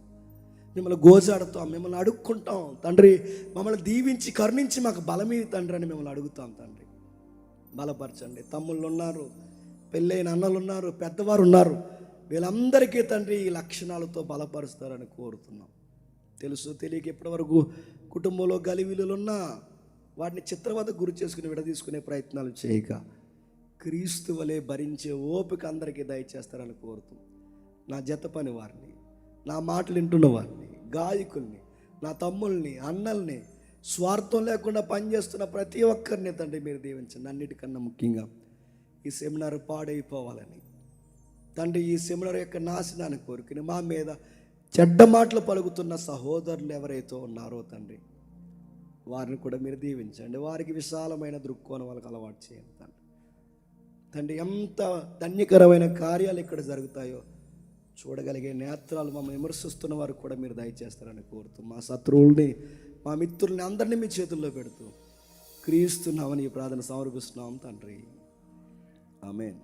మిమ్మల్ని గోజాడుతాం, మిమ్మల్ని అడుక్కుంటాం తండ్రి. మమ్మల్ని దీవించి కరుణించి మాకు బలమీ తండ్రి అని మిమ్మల్ని అడుగుతాం తండ్రి. బలపరచండి. తమ్ముళ్ళు ఉన్నారు, పెళ్ళైన అన్నలు ఉన్నారు, పెద్దవారు ఉన్నారు. వీళ్ళందరికీ తండ్రి ఈ లక్షణాలతో బలపరుస్తారని కోరుతున్నాం. తెలుసు తెలియక ఇప్పటివరకు కుటుంబంలో గలివిలులున్నా వాటిని చిత్రవదకు గురి చేసుకుని విడదీసుకునే ప్రయత్నాలు చేయక క్రీస్తు వలె భరించే ఓపిక అందరికీ దయచేస్తారని కోరుతూ నా జత పని వారిని, నా మాటలు వింటున్న వారిని, గాయకుల్ని, నా తమ్ముల్ని, అన్నల్ని, స్వార్థం లేకుండా పనిచేస్తున్న ప్రతి ఒక్కరిని తండ్రి మీరు దీవించండి. అన్నిటికన్నా ముఖ్యంగా ఈ సెమినార్ పాడైపోవాలని తండ్రి, ఈ సెమినార్ యొక్క నాశనాన్ని కోరుకుని మా మీద చెడ్డ మాటలు పలుకుతున్న సహోదరులు ఎవరైతే ఉన్నారో తండ్రి వారిని కూడా మీరు దీవించండి. వారికి విశాలమైన దృక్కోణం వాళ్ళకి అలవాటు చేయండి తండ్రి. తండ్రి ఎంత ధన్యకరమైన కార్యాలు ఇక్కడ జరుగుతాయో చూడగలిగే నేత్రాలు మమ్మల్ని విమర్శిస్తున్న వారికి కూడా మీరు దయచేస్తారని కోరుతూ మా శత్రువుల్ని, మా మిత్రుల్ని అందరినీ మీ చేతుల్లో పెడుతూ క్రీస్తున్నామని ఈ ప్రార్థన సమర్పిస్తున్నాం తండ్రి. ఆమేన్.